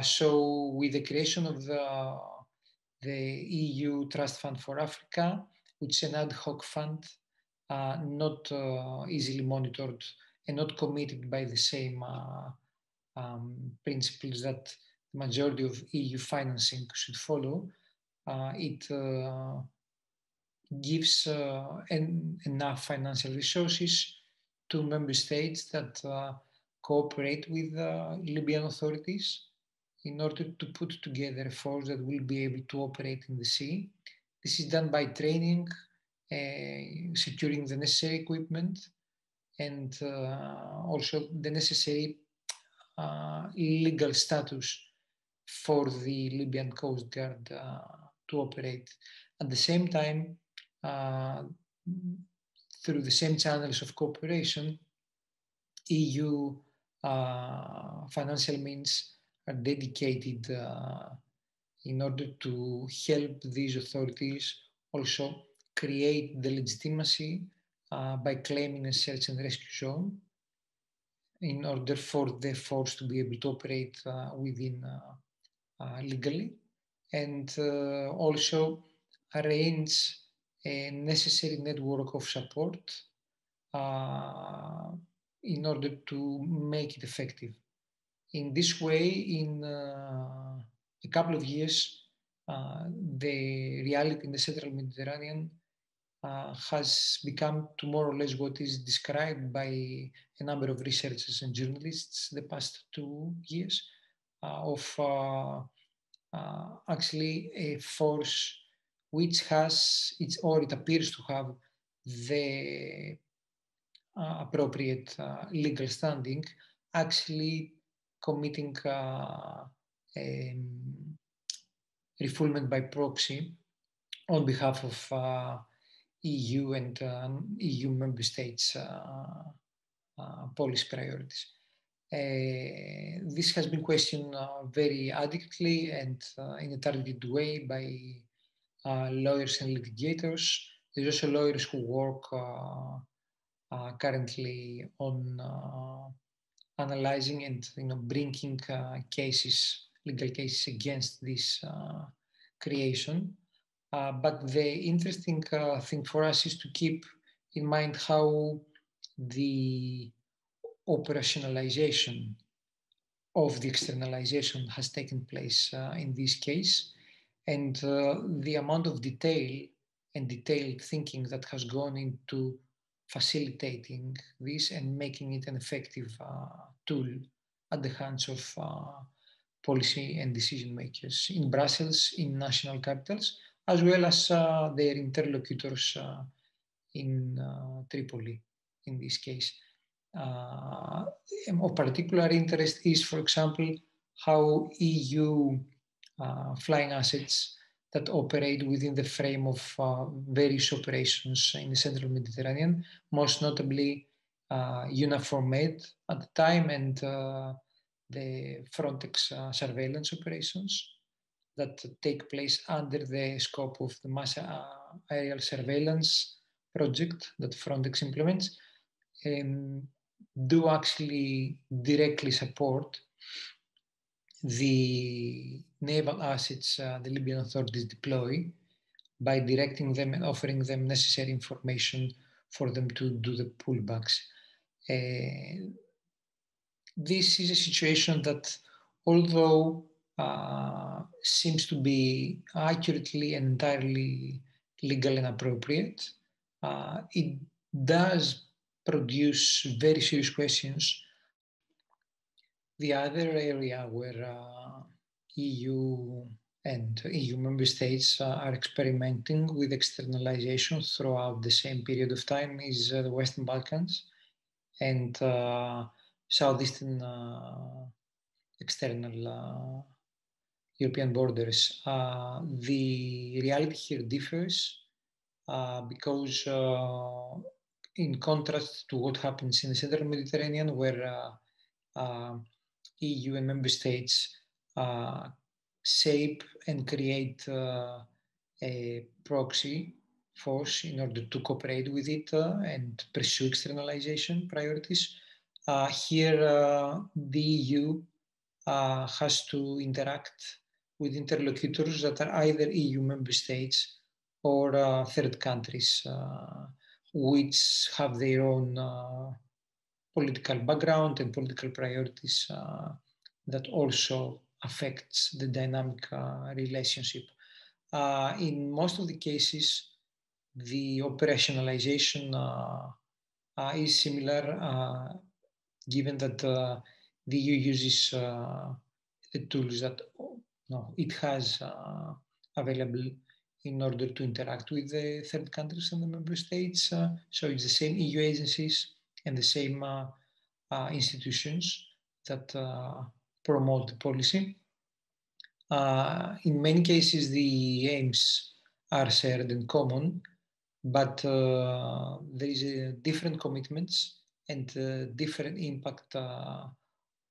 So with the creation of the EU Trust Fund for Africa, which is an ad hoc fund, not easily monitored and not committed by the same principles that the majority of EU financing should follow, it gives enough financial resources to member states that cooperate with Libyan authorities in order to put together a force that will be able to operate in the sea. This is done by training, securing the necessary equipment, and also the necessary legal status for the Libyan Coast Guard to operate. At the same time, through the same channels of cooperation, EU financial means are dedicated in order to help these authorities also create the legitimacy by claiming a search and rescue zone in order for the force to be able to operate within legally, and also arrange a necessary network of support in order to make it effective. In this way, in a couple of years, the reality in the central Mediterranean has become to more or less what is described by a number of researchers and journalists the past 2 years of actually a force which has, or it appears to have, the appropriate legal standing, actually committing refoulement by proxy on behalf of EU and EU member states' policy priorities. This has been questioned very adequately and in a targeted way by lawyers and litigators. There's also lawyers who work currently on analyzing and bringing cases, legal cases against this creation. But the interesting thing for us is to keep in mind how the operationalization of the externalization has taken place in this case, and the amount of detail and detailed thinking that has gone into facilitating this and making it an effective tool at the hands of policy and decision makers in Brussels, in national capitals, as well as their interlocutors in Tripoli in this case. Of particular interest is, for example, how EU flying assets that operate within the frame of various operations in the central Mediterranean, most notably UNAFOR Med at the time and the Frontex surveillance operations that take place under the scope of the mass aerial surveillance project that Frontex implements, do actually directly support the naval assets the Libyan authorities deploy by directing them and offering them necessary information for them to do the pullbacks. This is a situation that, although seems to be accurately and entirely legal and appropriate, it does produce very serious questions. The other area where EU and EU member states are experimenting with externalization throughout the same period of time is the Western Balkans and southeastern external European borders. The reality here differs because in contrast to what happens in the central Mediterranean, where EU and member states shape and create a proxy force in order to cooperate with it and pursue externalization priorities. Here, the EU has to interact with interlocutors that are either EU member states or third countries, which have their own political background and political priorities that also affects the dynamic relationship. In most of the cases, the operationalization is similar, given that the EU uses the tools that it has available in order to interact with the third countries and the member states. So it's the same EU agencies and the same institutions that promote the policy. In many cases, the aims are shared and common, but there is different commitments and different impact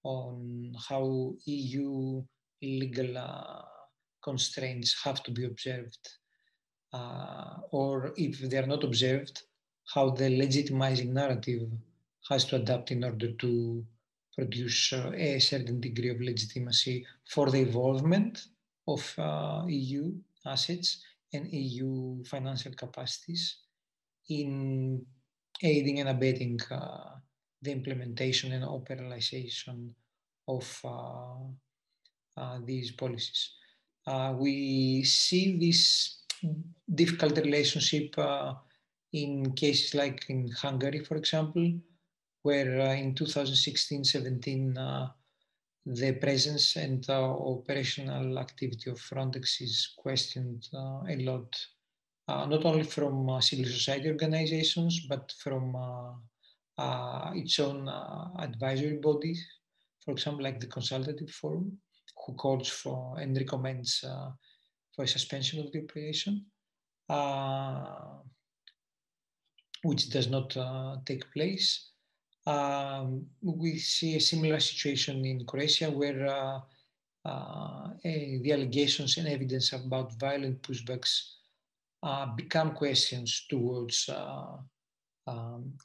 on how EU legal constraints have to be observed, or if they are not observed, how the legitimizing narrative has to adapt in order to produce a certain degree of legitimacy for the involvement of EU assets and EU financial capacities in aiding and abetting the implementation and operationalization of these policies. We see this difficult relationship in cases like in Hungary, for example, where in 2016-17 the presence and operational activity of Frontex is questioned a lot, not only from civil society organizations, but from its own advisory bodies, for example, like the Consultative Forum, who calls for and recommends for a suspension of the operation, which does not take place. We see a similar situation in Croatia, where the allegations and evidence about violent pushbacks become questions towards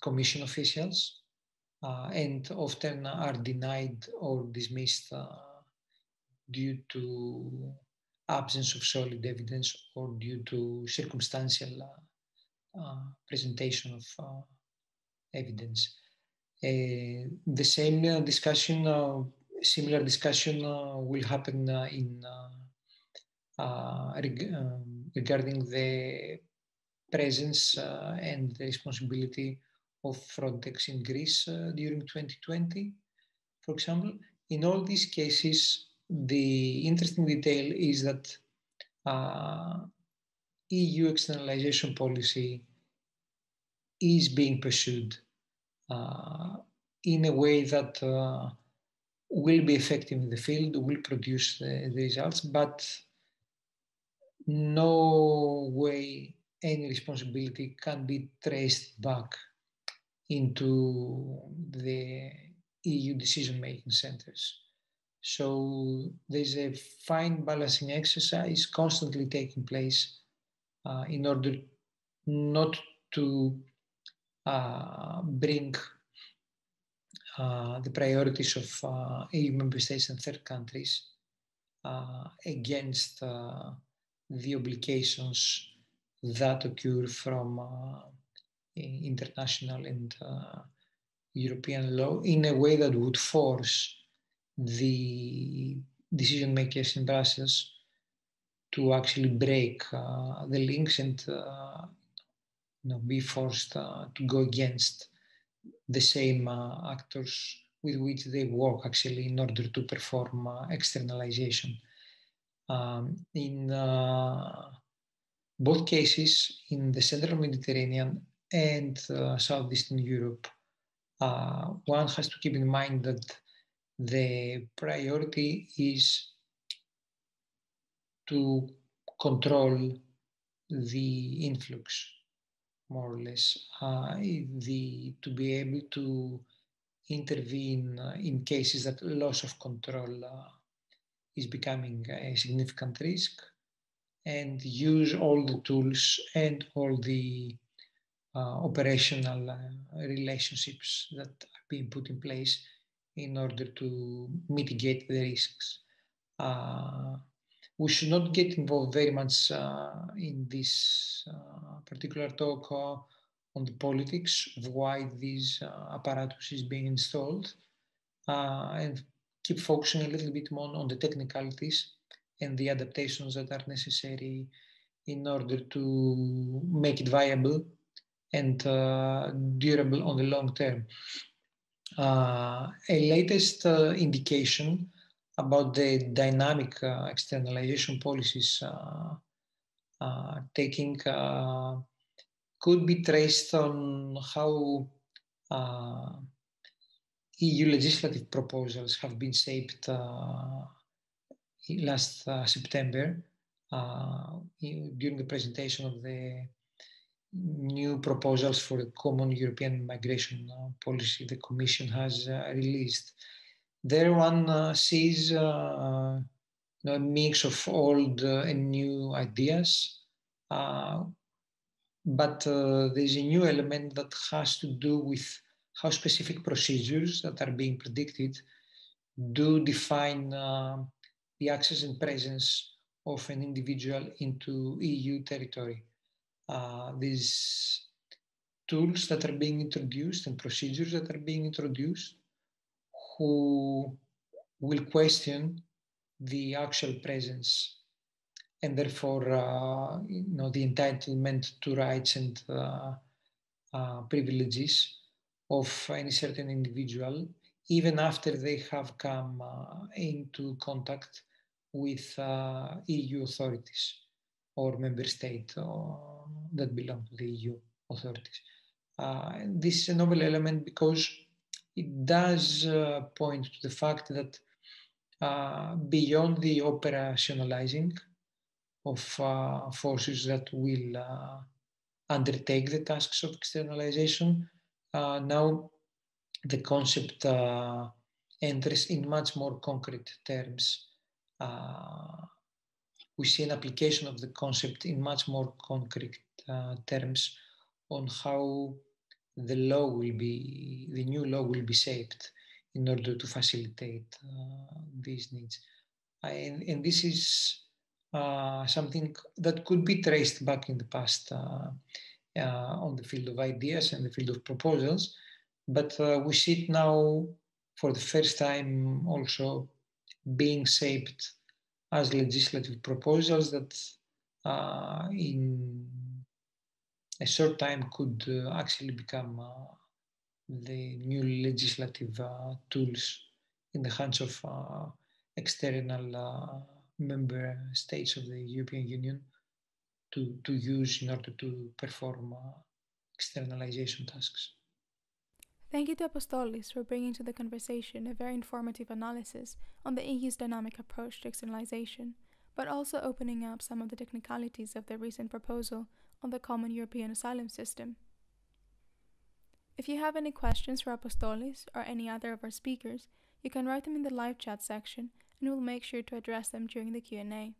Commission officials and often are denied or dismissed due to absence of solid evidence or due to circumstantial presentation of evidence. The same discussion, similar discussion will happen in regarding the presence and the responsibility of Frontex in Greece during 2020, for example. In all these cases, the interesting detail is that EU externalization policy is being pursued in a way that will be effective in the field, will produce the results, but no way any responsibility can be traced back into the EU decision-making centers. So there's a fine balancing exercise constantly taking place in order not to bring the priorities of EU member states and third countries against the obligations that occur from international and European law in a way that would force the decision makers in Brussels to actually break the links and be forced to go against the same actors with which they work actually in order to perform externalization. In both cases, in the Central Mediterranean and Southeastern Europe, one has to keep in mind that the priority is to control the influx, more or less, to be able to intervene in cases that loss of control is becoming a significant risk, and use all the tools and all the operational relationships that are being put in place in order to mitigate the risks. We should not get involved very much in this particular talk on the politics of why this apparatus is being installed, and keep focusing a little bit more on the technicalities and the adaptations that are necessary in order to make it viable and durable on the long term. A latest indication about the dynamic externalization policies taking could be traced on how EU legislative proposals have been shaped last September during the presentation of the new proposals for a common European migration policy the Commission has released. There one sees a mix of old and new ideas, but there's a new element that has to do with how specific procedures that are being predicted do define the access and presence of an individual into EU territory. These tools that are being introduced and procedures that are being introduced who will question the actual presence and therefore the entitlement to rights and privileges of any certain individual, even after they have come into contact with EU authorities or member state that belong to the EU authorities. This is a novel element because it does point to the fact that beyond the operationalizing of forces that will undertake the tasks of externalization, now the concept enters in much more concrete terms. We see an application of the concept in much more concrete terms on how the new law will be shaped in order to facilitate these needs. And this is something that could be traced back in the past on the field of ideas and the field of proposals, but we see it now for the first time also being shaped as legislative proposals that in a short time could actually become the new legislative tools in the hands of external member states of the European Union to use in order to perform externalization tasks. Thank you to Apostolis for bringing to the conversation a very informative analysis on the EU's dynamic approach to externalization, but also opening up some of the technicalities of the recent proposal on the common European asylum system. If you have any questions for Apostolis or any other of our speakers, you can write them in the live chat section and we'll make sure to address them during the Q&A.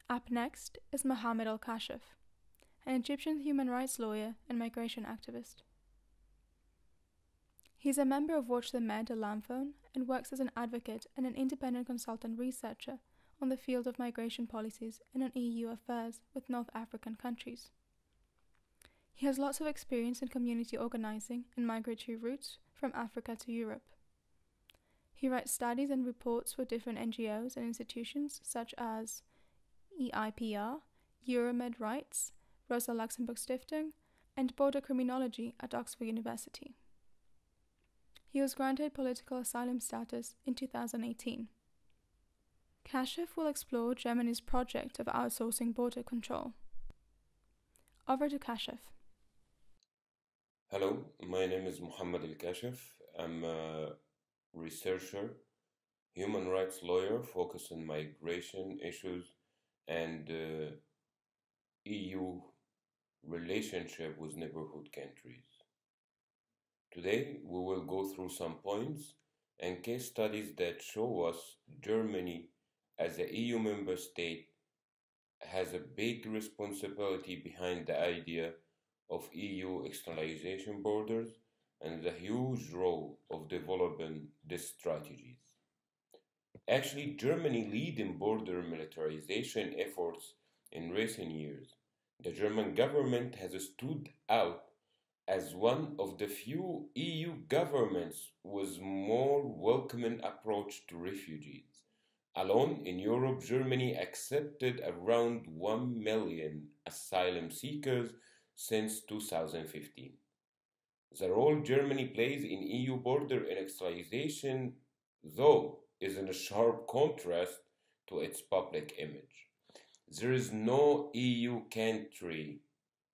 Up next is Mohammed al-Kashef, an Egyptian human rights lawyer and migration activist. He is a member of Watch the Med, a Lamphone, and works as an advocate and an independent consultant researcher on the field of migration policies and on EU affairs with North African countries. He has lots of experience in community organizing and migratory routes from Africa to Europe. He writes studies and reports for different NGOs and institutions such as EIPR, Euromed Rights, Rosa Luxemburg Stiftung, and Border Criminology at Oxford University. He was granted political asylum status in 2018. Kashef will explore Germany's project of outsourcing border control. Over to Kashef. Hello, my name is Mohammed al-Kashef. I'm a researcher, human rights lawyer focused on migration issues and EU relationship with neighborhood countries. Today, we will go through some points and case studies that show us Germany, as an EU member state, has a big responsibility behind the idea of EU externalization borders and the huge role of developing these strategies. Actually, Germany leads in border militarization efforts in recent years. The German government has stood out as one of the few EU governments with more welcoming approach to refugees. Alone in Europe, Germany accepted around 1 million asylum seekers since 2015. The role Germany plays in EU border externalization, though, is in a sharp contrast to its public image. There is no EU country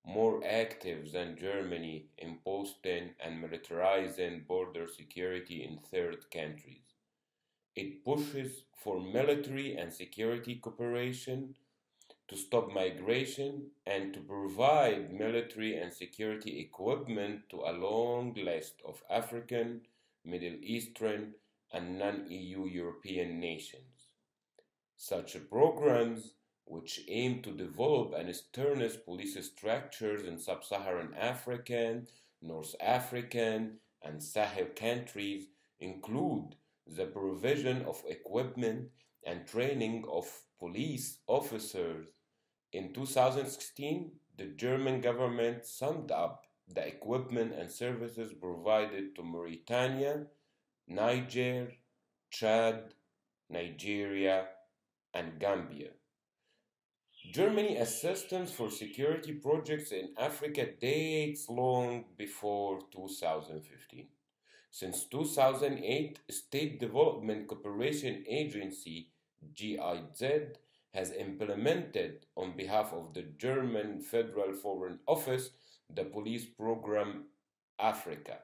more active than Germany in posting and militarizing border security in third countries. It pushes for military and security cooperation to stop migration and to provide military and security equipment to a long list of African, Middle Eastern, and non-EU European nations. Such programs, which aim to develop and establish police structures in sub-Saharan African, North African, and Sahel countries, include the provision of equipment and training of police officers. In 2016, the German government summed up the equipment and services provided to Mauritania, Niger, Chad, Nigeria, and Gambia. Germany's assistance for security projects in Africa dates long before 2015. Since 2008, State Development Cooperation Agency, GIZ, has implemented on behalf of the German Federal Foreign Office the police program Africa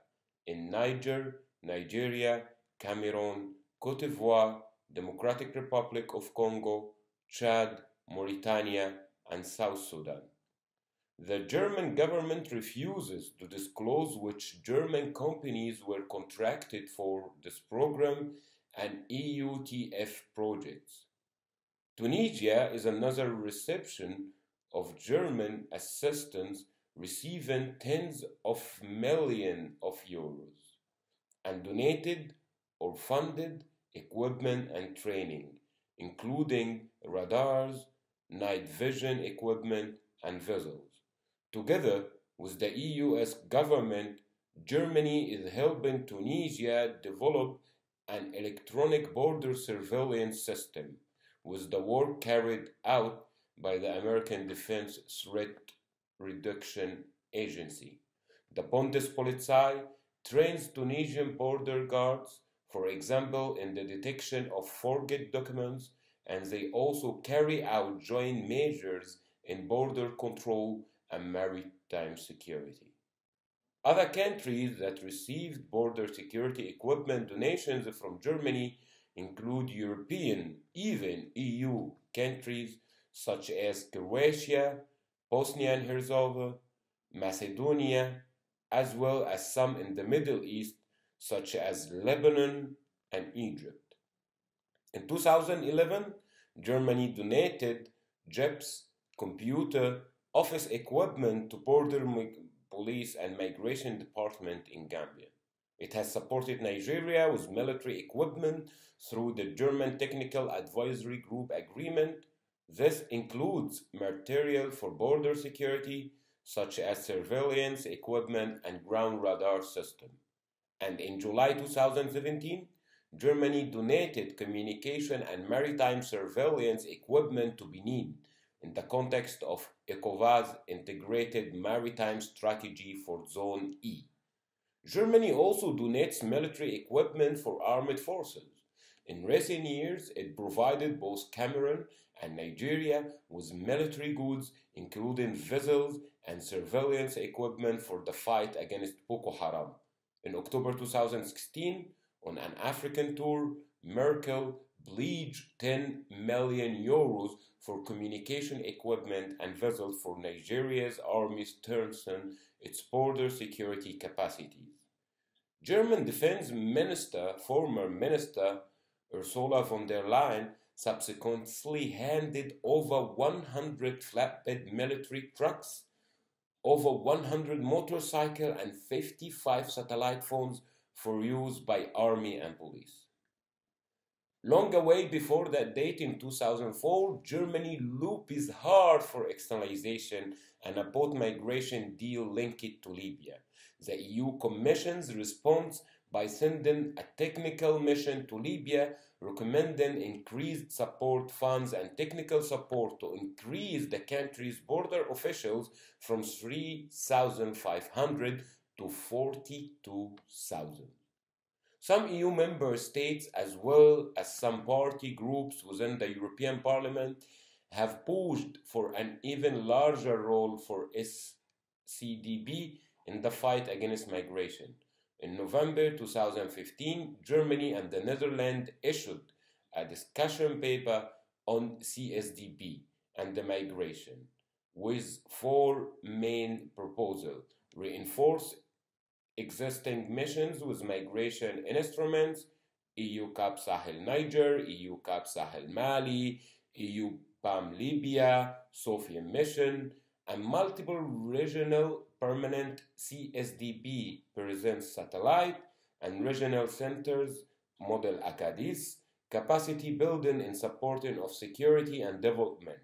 in Niger, Nigeria, Cameroon, Cote d'Ivoire, Democratic Republic of Congo, Chad, Mauritania, and South Sudan. The German government refuses to disclose which German companies were contracted for this program and EUTF projects. Tunisia is another reception of German assistance, receiving tens of millions of euros and donated or funded equipment and training, including radars, night vision equipment, and vessels. Together with the US government, Germany is helping Tunisia develop an electronic border surveillance system, with the work carried out by the American Defense Threat Reduction Agency. The Bundespolizei trains Tunisian border guards, for example, in the detection of forged documents, and they also carry out joint measures in border control and maritime security. Other countries that received border security equipment donations from Germany include European, even EU countries such as Croatia, Bosnia and Herzegovina, Macedonia, as well as some in the Middle East such as Lebanon and Egypt. In 2011, Germany donated JEPs, computer, office equipment to Border Police and Migration Department in Gambia. It has supported Nigeria with military equipment through the German Technical Advisory Group Agreement. This includes material for border security, such as surveillance equipment and ground radar system. And in July 2017, Germany donated communication and maritime surveillance equipment to Benin in the context of ECOWAS Integrated Maritime Strategy for Zone E. Germany also donates military equipment for armed forces. In recent years, it provided both Cameroon and Nigeria with military goods, including vessels and surveillance equipment for the fight against Boko Haram. In October 2016, on an African tour, Merkel pledged 10 million euros for communication equipment and vessels for Nigeria's army to strengthen its border security capacities. German Defense Minister, former Minister Ursula von der Leyen, subsequently handed over 100 flatbed military trucks, over 100 motorcycles, and 55 satellite phones for use by army and police. Long away before that date in 2004, Germany lobbies hard for externalization and a post-migration deal linked to Libya. The EU Commission's response by sending a technical mission to Libya recommending increased support funds and technical support to increase the country's border officials from 3,500 to 42,000. Some EU member states, as well as some party groups within the European Parliament, have pushed for an even larger role for SCDB in the fight against migration. In November 2015, Germany and the Netherlands issued a discussion paper on CSDP and the migration, with 4 main proposals: reinforce existing missions with migration instruments, EU Cap Sahel Niger, EU Cap Sahel Mali, EU PAM Libya, Sophia Mission, and multiple regional permanent CSDP presence satellite and regional centers, Model Acadis, capacity building in supporting of security and development.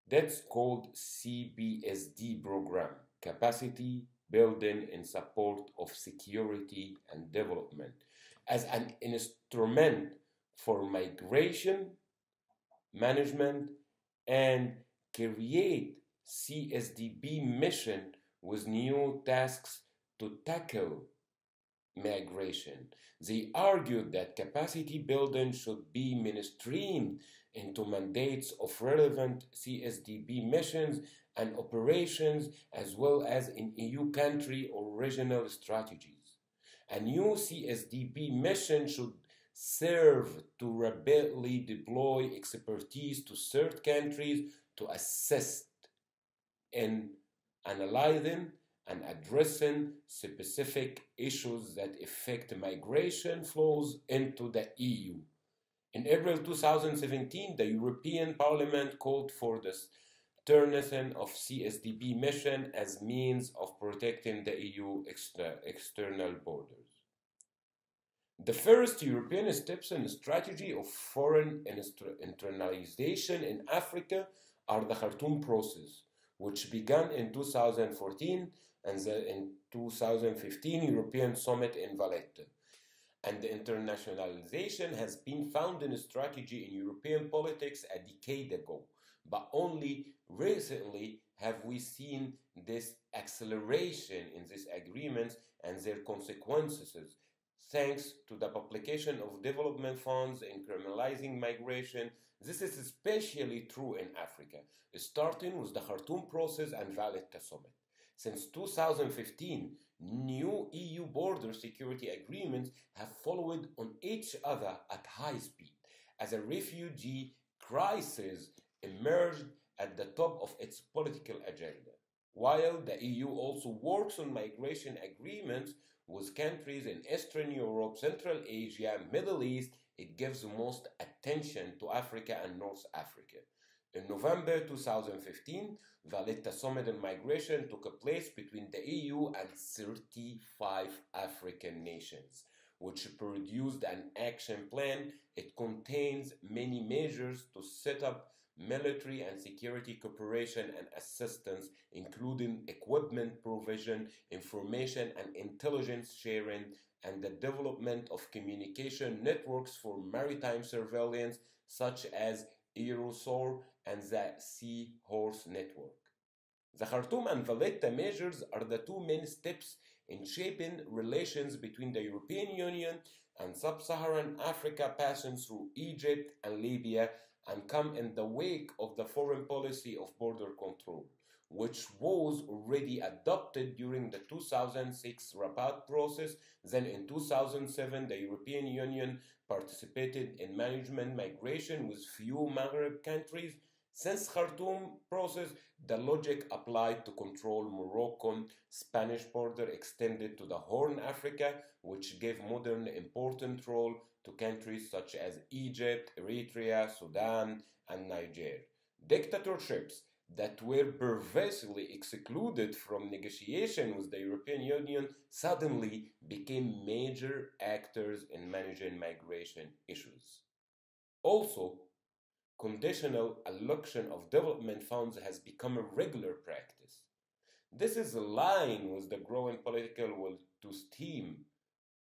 That's called CBSD program, capacity building in support of security and development, as an instrument for migration management, and create CSDB mission with new tasks to tackle migration. They argued that capacity building should be mainstreamed into mandates of relevant CSDB missions and operations, as well as in EU country or regional strategies. A new CSDB mission should serve to rapidly deploy expertise to third countries to assist in analyzing and addressing specific issues that affect migration flows into the EU. In April 2017, the European Parliament called for the strengthening of CSDB mission as means of protecting the EU external borders. The first European steps in the strategy of foreign internalization in Africa are the Khartoum process, which began in 2014 and the in 2015 European Summit in Valletta. And the internationalization has been found in a strategy in European politics a decade ago, but only recently have we seen this acceleration in these agreements and their consequences, thanks to the publication of development funds in criminalizing migration. This is especially true in Africa, starting with the Khartoum process and Valletta Summit. Since 2015, new EU border security agreements have followed on each other at high speed, as a refugee crisis emerged at the top of its political agenda. While the EU also works on migration agreements with countries in Eastern Europe, Central Asia, Middle East, it gives the most attention to Africa and North Africa. In November 2015, Valletta Summit on Migration took place between the EU and 35 African nations, which produced an action plan. It contains many measures to set up military and security cooperation and assistance, including equipment provision, information and intelligence sharing, and the development of communication networks for maritime surveillance, such as Aerosol and the Seahorse network. The Khartoum and Valletta measures are the two main steps in shaping relations between the European Union and Sub-Saharan Africa, passing through Egypt and Libya, and come in the wake of the foreign policy of border control, which was already adopted during the 2006 Rabat process. Then in 2007, the European Union participated in management migration with few Maghreb countries, Since Khartoum process, the logic applied to control Moroccan Spanish border extended to the Horn Africa, which gave modern important role to countries such as Egypt, Eritrea, Sudan, and Niger. Dictatorships that were perversely excluded from negotiation with the European Union suddenly became major actors in managing migration issues. Also, conditional allocation of development funds has become a regular practice. This is in line with the growing political will to stem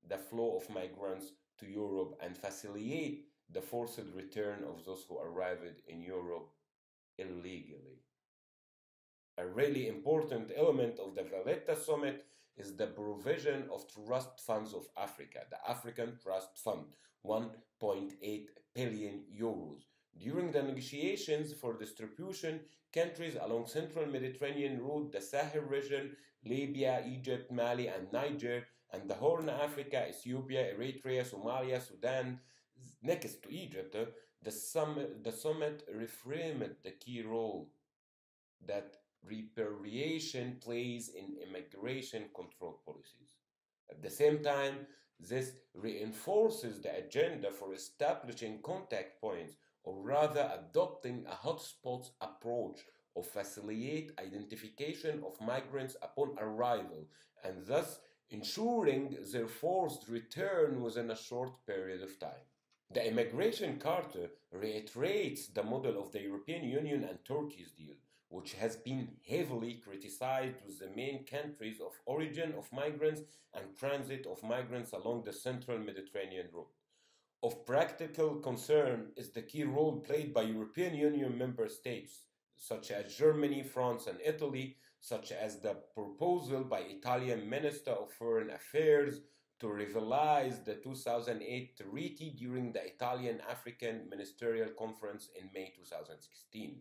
the flow of migrants to Europe and facilitate the forced return of those who arrived in Europe illegally. A really important element of the Valletta Summit is the provision of Trust Funds of Africa, the African Trust Fund, 1.8 billion euros. During the negotiations for distribution, countries along Central Mediterranean route, the Sahel region, Libya, Egypt, Mali, and Niger, and the Horn Africa, Ethiopia, Eritrea, Somalia, Sudan, next to Egypt, the summit reframed the key role that repatriation plays in immigration control policies. At the same time, this reinforces the agenda for establishing contact points, or rather adopting a hotspots approach of facilitate identification of migrants upon arrival and thus ensuring their forced return within a short period of time. The Immigration Charter reiterates the model of the European Union and Turkey's deal, which has been heavily criticized with the main countries of origin of migrants and transit of migrants along the central Mediterranean route. Of practical concern is the key role played by European Union member states, such as Germany, France, and Italy, such as the proposal by Italian Minister of Foreign Affairs to revise the 2008 treaty during the Italian African Ministerial Conference in May 2016.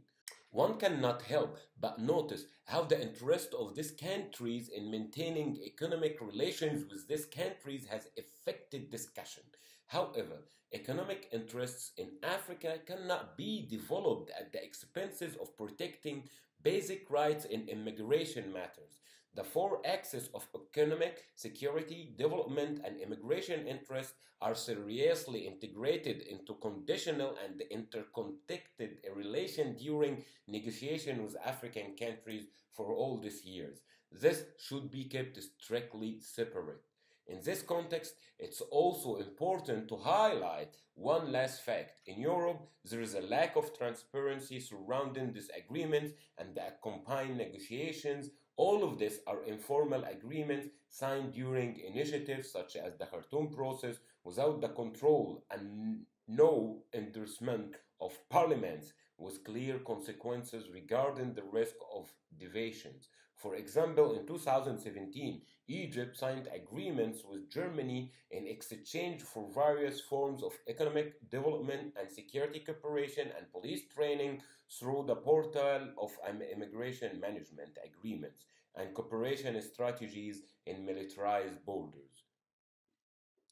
One cannot help but notice how the interest of these countries in maintaining economic relations with these countries has affected discussion. However, economic interests in Africa cannot be developed at the expenses of protecting basic rights in immigration matters. The four axes of economic, security, development, and immigration interests are seriously integrated into conditional and interconnected relation during negotiation with African countries for all these years. This should be kept strictly separate. In this context, it's also important to highlight one last fact. In Europe, there is a lack of transparency surrounding these agreements and the accompanying negotiations. All of these are informal agreements signed during initiatives such as the Khartoum process without the control and no endorsement of parliaments, with clear consequences regarding the risk of deviations. For example, in 2017, Egypt signed agreements with Germany in exchange for various forms of economic development and security cooperation and police training through the portal of immigration management agreements and cooperation strategies in militarized borders.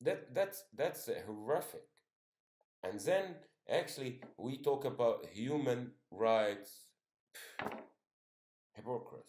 That's horrific. And then actually we talk about human rights hypocrisy.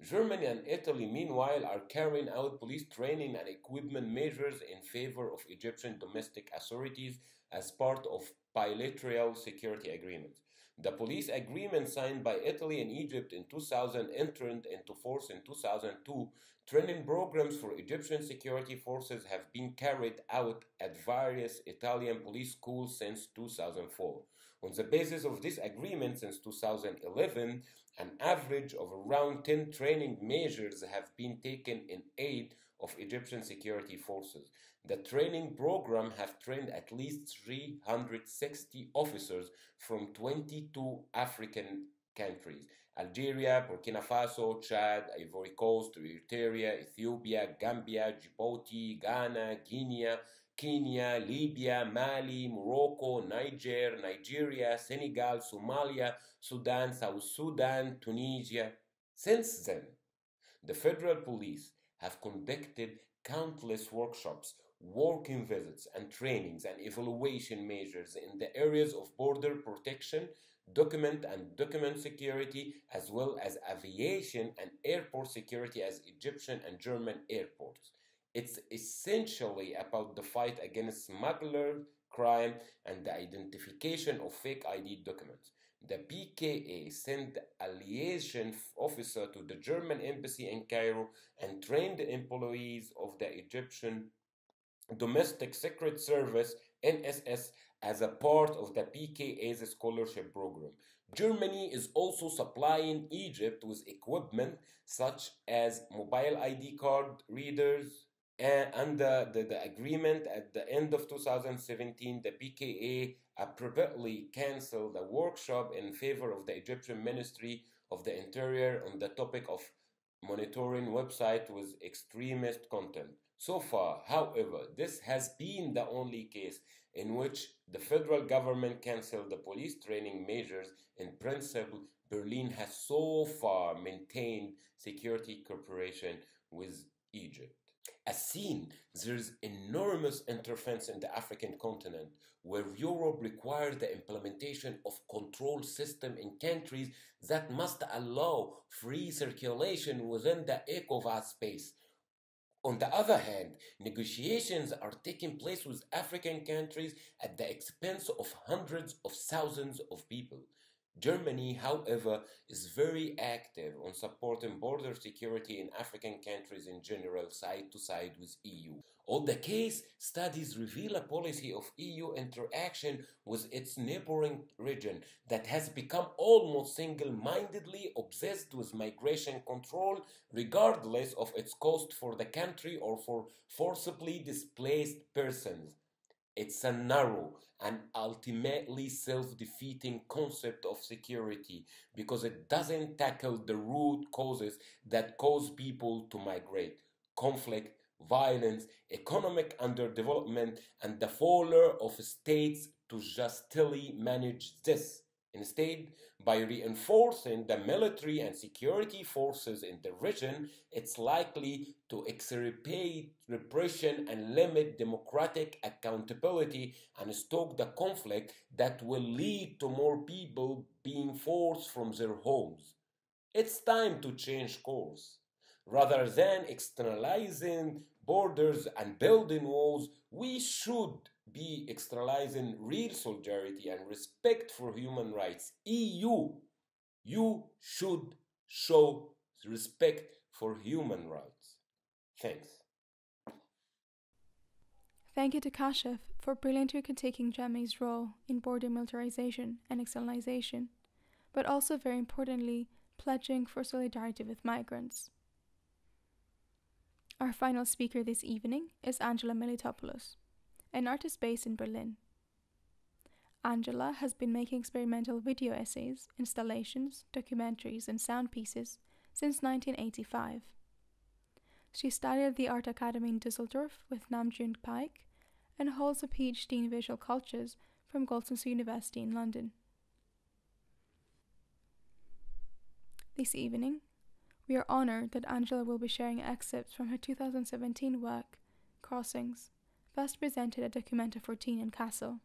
Germany and Italy, meanwhile, are carrying out police training and equipment measures in favor of Egyptian domestic authorities as part of bilateral security agreements. The police agreement signed by Italy and Egypt in 2000 entered into force in 2002. Training programs for Egyptian security forces have been carried out at various Italian police schools since 2004. On the basis of this agreement since 2011, an average of around 10 training measures have been taken in aid of Egyptian security forces. The training program have trained at least 360 officers from 22 African countries: Algeria, Burkina Faso, Chad, Ivory Coast, Eritrea, Ethiopia, Gambia, Djibouti, Ghana, Guinea, Kenya, Libya, Mali, Morocco, Niger, Nigeria, Senegal, Somalia, Sudan, South Sudan, Tunisia. Since then, the federal police have conducted countless workshops, working visits, and trainings and evaluation measures in the areas of border protection, document and document security, as well as aviation and airport security as Egyptian and German airports. It's essentially about the fight against smuggler crime and the identification of fake ID documents. The PKA sent a liaison officer to the German embassy in Cairo and trained the employees of the Egyptian Domestic Secret Service, NSS, as a part of the PKA's scholarship program. Germany is also supplying Egypt with equipment such as mobile ID card readers. And the agreement at the end of 2017, the PKA appropriately canceled a workshop in favor of the Egyptian Ministry of the Interior on the topic of monitoring websites with extremist content. So far, however, this has been the only case in which the federal government canceled the police training measures. In principle, Berlin has so far maintained security cooperation with Egypt. As seen, there is enormous interference in the African continent, where Europe requires the implementation of control system in countries that must allow free circulation within the ECOWAS space. On the other hand, negotiations are taking place with African countries at the expense of hundreds of thousands of people. Germany, however, is very active on supporting border security in African countries in general, side to side with EU. On the case, studies reveal a policy of EU interaction with its neighboring region that has become almost single-mindedly obsessed with migration control, regardless of its cost for the country or for forcibly displaced persons. It's a narrow and ultimately self-defeating concept of security because it doesn't tackle the root causes that cause people to migrate: conflict, violence, economic underdevelopment, and the failure of states to justly manage this. Instead, by reinforcing the military and security forces in the region, it's likely to exacerbate repression and limit democratic accountability and stoke the conflict that will lead to more people being forced from their homes. It's time to change course. Rather than externalizing borders and building walls, we should be externalizing real solidarity and respect for human rights. EU, you should show respect for human rights. Thanks. Thank you to al-Kashef for brilliantly critiquing Germany's role in border militarization and externalization, but also very importantly, pledging for solidarity with migrants. Our final speaker this evening is Άνγκελα Μελιτόπουλος, an artist based in Berlin. Angela has been making experimental video essays, installations, documentaries, and sound pieces since 1985. She studied at the Art Academy in Düsseldorf with Namjoon Paik and holds a PhD in visual cultures from Goldsmiths University in London. This evening, we are honored that Angela will be sharing excerpts from her 2017 work, Crossings, first presented at Documenta 14 in Kassel.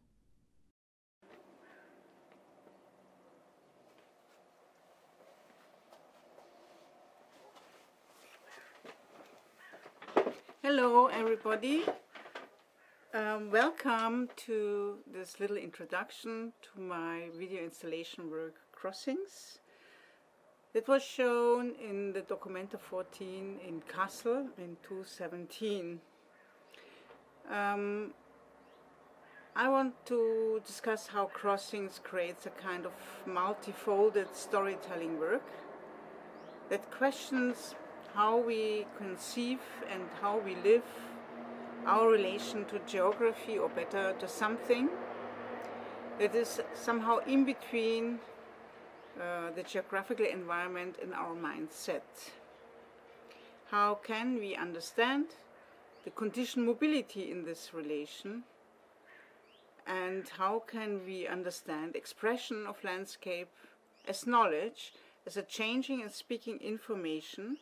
Hello everybody, welcome to this little introduction to my video installation work Crossings. It was shown in the Documenta 14 in Kassel in 2017. I want to discuss how Crossings creates a kind of multifolded storytelling work that questions how we conceive and how we live our relation to geography, or better, to something that is somehow in between the geographical environment and our mindset. How can we understand the conditioned mobility in this relation, and how can we understand expression of landscape as knowledge, as a changing and speaking information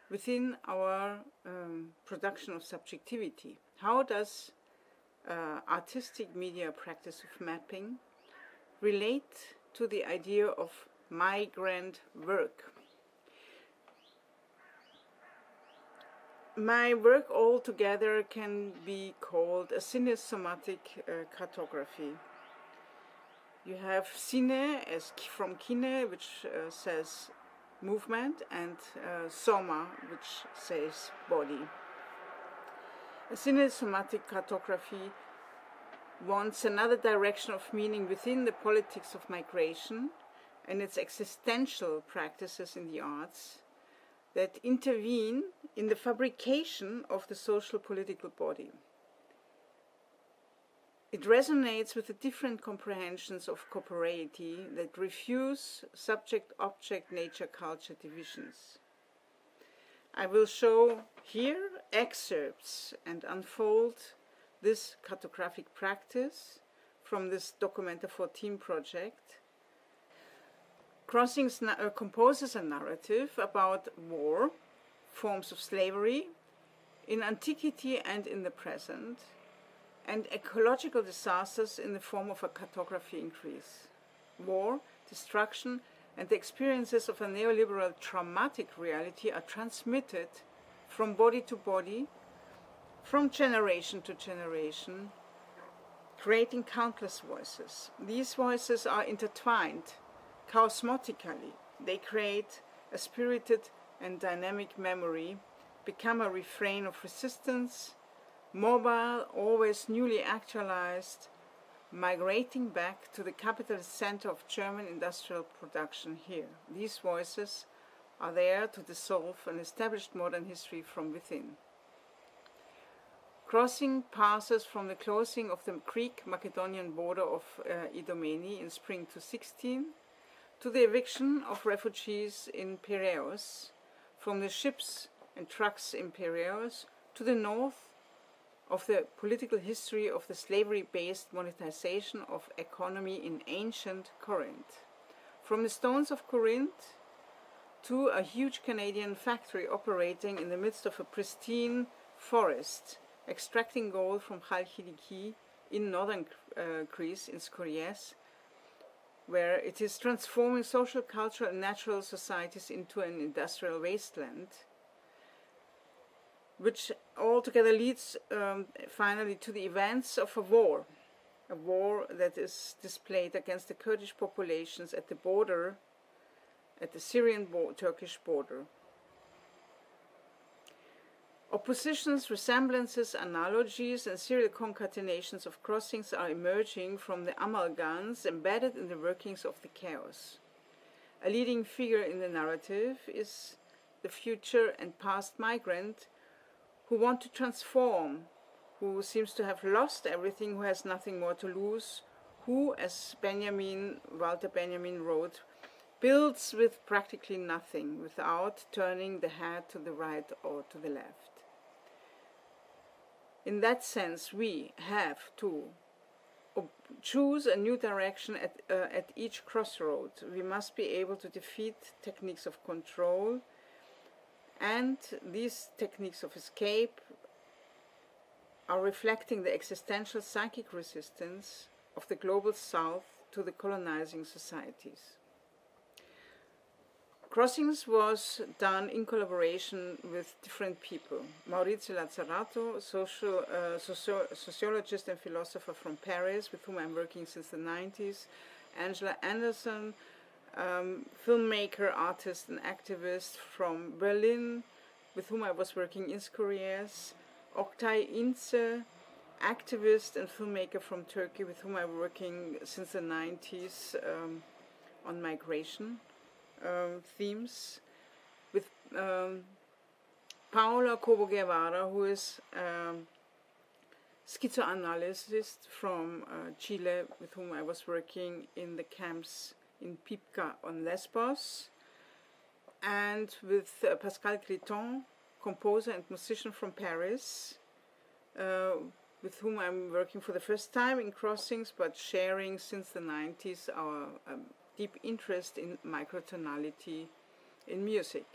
within our production of subjectivity? How does artistic media practice of mapping relate to the idea of migrant work. My work altogether can be called a cinesomatic cartography. You have cine as from kine, which says movement, and soma, which says body. A cinesomatic cartography wants another direction of meaning within the politics of migration and its existential practices in the arts that intervene in the fabrication of the social political body. It resonates with the different comprehensions of corporeity that refuse subject-object nature-culture divisions. I will show here excerpts and unfold this cartographic practice from this Documenta 14 project. Crossings composes a narrative about war, forms of slavery, in antiquity and in the present, and ecological disasters in the form of a cartography in Greece. War, destruction, and the experiences of a neoliberal traumatic reality are transmitted from body to body, from generation to generation, creating countless voices. These voices are intertwined chaosmotically. They create a spirited and dynamic memory, become a refrain of resistance, mobile, always newly actualized, migrating back to the capitalist center of German industrial production here. These voices are there to dissolve an established modern history from within. Crossing passes from the closing of the Greek-Macedonian border of Idomeni in spring 2016 to the eviction of refugees in Piraeus, from the ships and trucks in Piraeus to the north of the political history of the slavery-based monetization of economy in ancient Corinth. From the stones of Corinth to a huge Canadian factory operating in the midst of a pristine forest, extracting gold from Chalkidiki in northern Greece, in Skouries, where it is transforming social, cultural, and natural societies into an industrial wasteland, which altogether leads finally to the events of a war that is displayed against the Kurdish populations at the border, at the Syrian-Turkish border. Oppositions, resemblances, analogies, and serial concatenations of crossings are emerging from the amalgams embedded in the workings of the chaos. A leading figure in the narrative is the future and past migrant who want to transform, who seems to have lost everything, who has nothing more to lose, who, as Walter Benjamin wrote, builds with practically nothing, without turning the head to the right or to the left. In that sense, we have to choose a new direction at each crossroad. We must be able to defeat techniques of control, and these techniques of escape are reflecting the existential psychic resistance of the global south to the colonizing societies. Crossings was done in collaboration with different people. Maurizio Lazzarato, sociologist and philosopher from Paris, with whom I'm working since the 90s. Angela Anderson, filmmaker, artist, and activist from Berlin, with whom I was working in Skouries. Oktay Ince, activist and filmmaker from Turkey, with whom I'm working since the 90s on migration themes, with Paola Cobo Guevara, who is schizoanalyst from Chile, with whom I was working in the camps in Pipka on Lesbos, and with Pascal Criton, composer and musician from Paris, with whom I'm working for the first time in Crossings, but sharing since the 90s our deep interest in microtonality in music.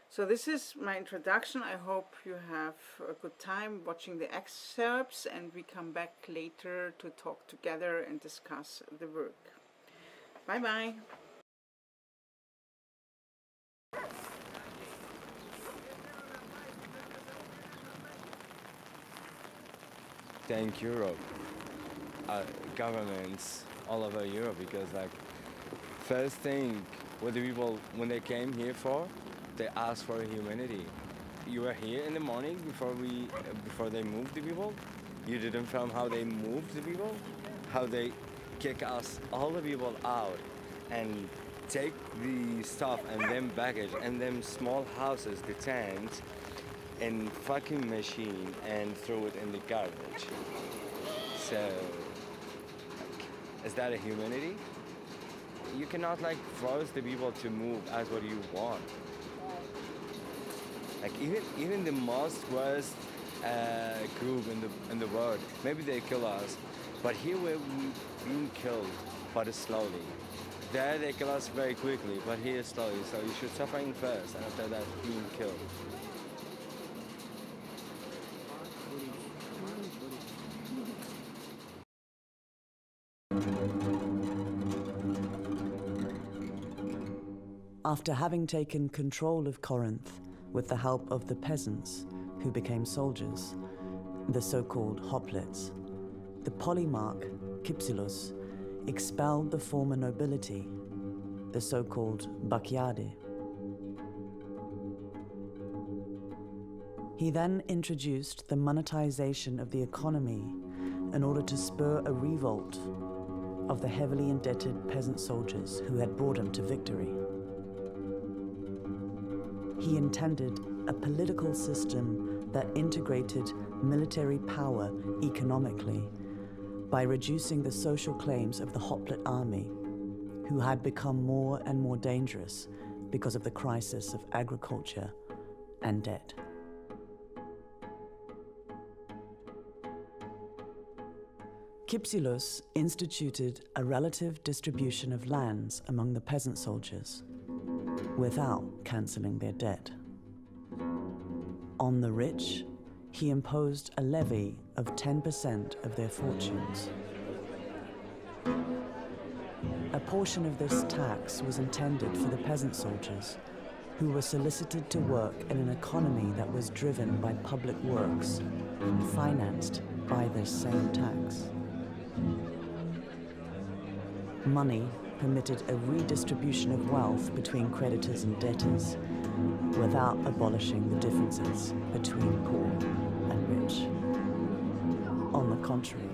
So this is my introduction. I hope you have a good time watching the excerpts, and we come back later to talk together and discuss the work. Bye-bye. Thank Europe, governments all over Europe, because like first thing what the people when they came here for, they asked for humanity. You were here in the morning before they moved the people. You didn't film how they moved the people, how they kick us all the people out and take the stuff and them baggage and them small houses, the tents, in fucking machine and throw it in the garbage. So, like, is that a humanity? You cannot like force the people to move as what you want. Like even the most worst group in the world, maybe they kill us, but here we're being killed, but slowly. There they kill us very quickly, but here slowly. So you should suffering first, and after that being killed. After having taken control of Corinth with the help of the peasants who became soldiers, the so-called hoplites, the polemarch Kypsilos expelled the former nobility, the so-called Bakiadi. He then introduced the monetization of the economy in order to spur a revolt of the heavily indebted peasant soldiers who had brought him to victory. He intended a political system that integrated military power economically by reducing the social claims of the hoplite army, who had become more and more dangerous because of the crisis of agriculture and debt. Kypsilos instituted a relative distribution of lands among the peasant soldiers without cancelling their debt. On the rich, he imposed a levy of 10% of their fortunes. A portion of this tax was intended for the peasant soldiers, who were solicited to work in an economy that was driven by public works, financed by this same tax. Money permitted a redistribution of wealth between creditors and debtors without abolishing the differences between poor and rich. On the contrary,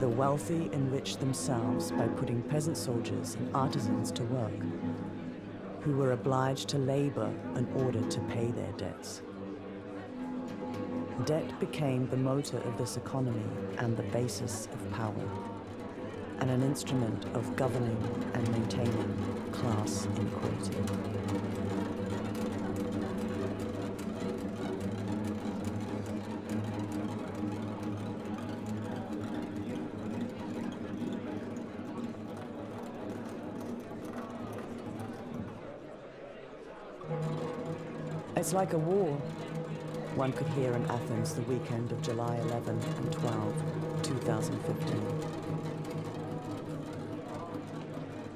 the wealthy enriched themselves by putting peasant soldiers and artisans to work, who were obliged to labor in order to pay their debts. Debt became the motor of this economy and the basis of power, and an instrument of governing and maintaining class inequality. It's like a war, one could hear in Athens the weekend of July 11 and 12, 2015.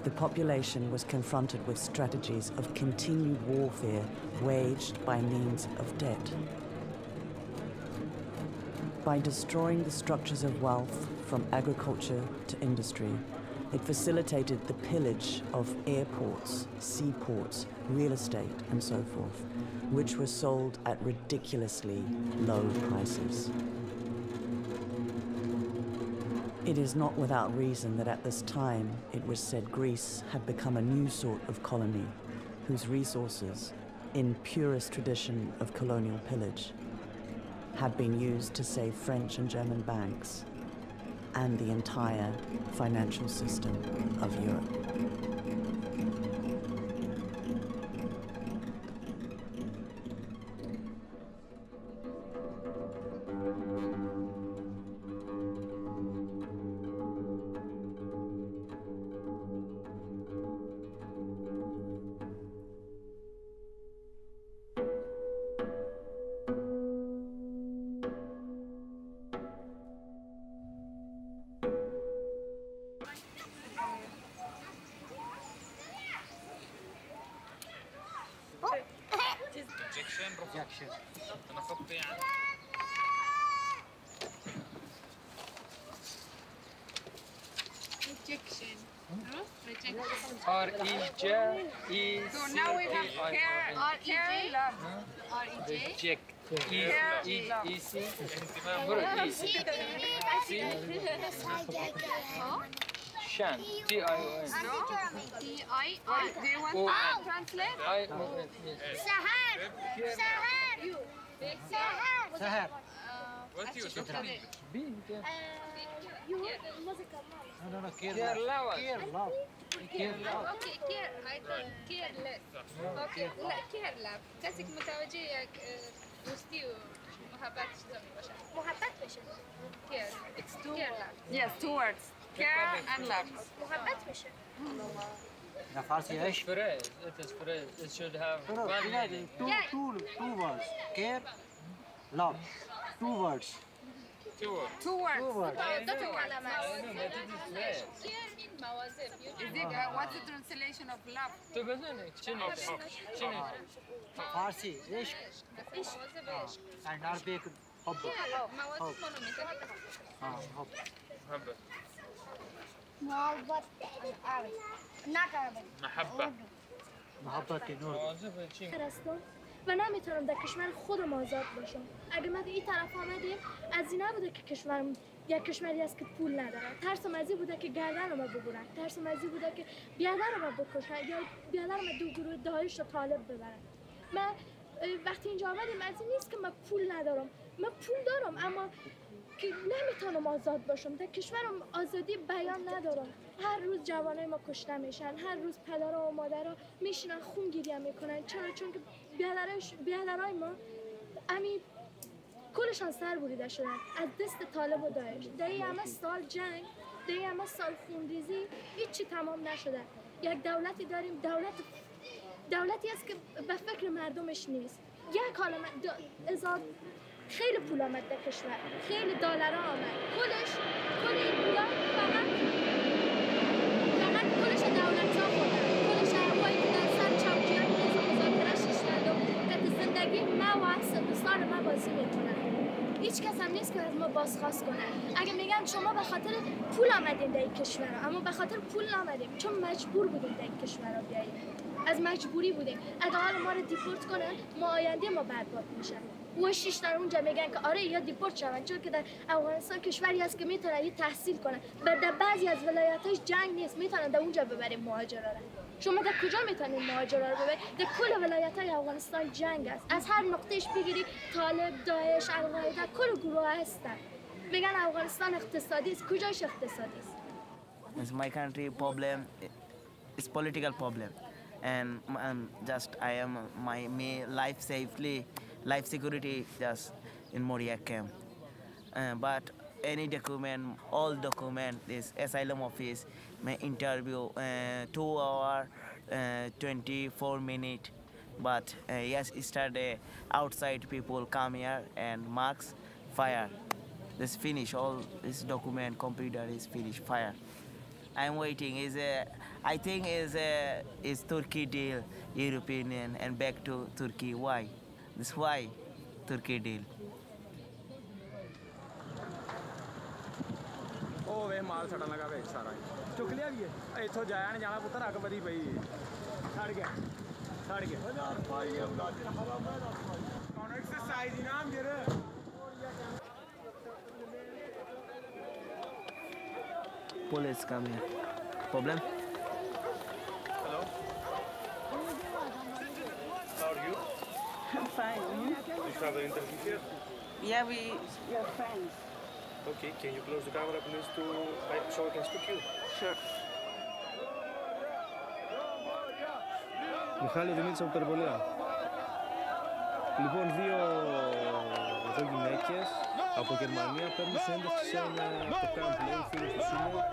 The population was confronted with strategies of continued warfare waged by means of debt. By destroying the structures of wealth from agriculture to industry, it facilitated the pillage of airports, seaports, real estate, and so forth, which were sold at ridiculously low prices. It is not without reason that at this time it was said Greece had become a new sort of colony, whose resources, in purest tradition of colonial pillage, had been used to save French and German banks and the entire financial system of Europe. Rejection. Rejection. R-E-J-E-C. So now we have care, care, love. R-E-J. Reject. E-C. Shan. T-I-O-N. No. T-I-I. Do you want to translate? I-O-N. Sahar. Sahar. You. Sahar. What do you say? You musical No, knowledge. Kerala. Kerala. اوكي كير كير لا اوكي لا كير لا كاسك متوجه ياك وستي محبت باشه محبت باشه كير it's two كير لا yes two words care and love محبت باشه Na Farsi It's phrase. It is phrase. It should have one meaning. Two words. Care, love. Two words. Two words. two words No, كير من مواظب what's the translation of love Farsi, ishq. مواظب ايش And Arabic, hubb. مواظب مونوميتال Hubb. محبت عربی نه عربی محبة. محبت نور. هستم و نمیتونم در کشور خودم آزاد باشم. اگه من این طرف آمدیم از این نبوده که کشورم یک کشوری است که پول نداره. ترسم از این بوده که گردنم رو ببرن. ترسم از این بوده که بیادرم رو بکشن یا بیادرم رو دو گروه داعش رو طالب ببرن. من وقتی اینجا آمدیم از این نیست که من پول ندارم. من پول دارم اما که نمیتونم آزاد باشم. در کشورم آزادی بیان ندارم. هر روز جوانای ما کشته میشن. هر روز پدرها و مادرها میشینن خون گریه میکنن. چرا؟ چون که بیادرای ما امی کلشان سر بریده شدن از دست طالب و داعش. در این همه سال جنگ، در این همه سال خونریزی هیچی تمام نشده. یک دولتی داریم، دولتی است که به فکر مردمش نیست. یک حال خیلی پول آمد در کشور، خیلی دلار آمد. کل این پولا فقط کلش دولت‌ها خوردن. کلش هوایی که در سر چوکی‌های مذاکره شدند و که زندگی ما و اصل دوستان ما بازی میکنن. هیچ کس هم نیست که از ما بازخواست کنه. اگه میگن شما به خاطر پول آمدین در این کشور، اما به خاطر پول نآمدیم، چون مجبور بودیم در این کشور بیاییم. از مجبوری بودیم. اگه حالا ما رو دیپورت کنن، ما آینده ما برباد میشه. و شش در اونجا میگن که آره یا دیپورت شون، چون که در افغانستان کشوری است که میتونن یه تحصیل کنن. در بعضی از ولایت‌هاش جنگ نیست، میتونن در اونجا ببریم مهاجرا رو. شما در کجا میتونید مهاجرا رو ببرید؟ در کل ولایت‌های افغانستان جنگ است. از هر نقطهش بگیری طالب، داعش، القاعده، کل گروه هستن. میگن افغانستان اقتصادی است. کجاش اقتصادی است؟ It's my country problem is political problem, and I am my life security just in Moria camp. But any document, all document, this asylum office, my interview 2 hours 24 minutes. But yes, yesterday outside people come here and marks fire. This finish all this document computer is finished fire. I'm waiting. I think is Turkey deal European and back to Turkey. Why? This why Turkey deal. ਉਹ ਵੇ ਮਾਲ ਛੱਡਣ ਲੱਗਾ ਵੇਖ ਸਾਰਾ ਚੁੱਕ ਲਿਆ ਵੀ ਇੱਥੋਂ ਜਾਇਆ ਨਹੀਂ ਜਾਣਾ ਪੁੱਤਰ ਅੱਗ ਵਧੀ ਪਈ ਛੱਡ ਗਿਆ ਹਜ਼ਾਰ ਪਾਈ ਹੈ ਬੁਲਾ ਕੇ ਹਵਾ ਮੈਂ ਦੱਸ ਪਾਈ ਕੌਣ ਐਕਸਰਸਾਈਜ਼ ਇਨਾਮ ਗਿਰ Police come here. Problem? Hello. How are you? I'm fine. You have an interview here? Yeah, we are friends. Okay, can you close the camera please so I can speak you? Sure. Μιχάλη Δημήτρης από Τερβολία. Λοιπόν, δύο γυναίκες από Γερμανία παίρνουν συνέντευξη σε το camp, λέει, φίλους του είναι.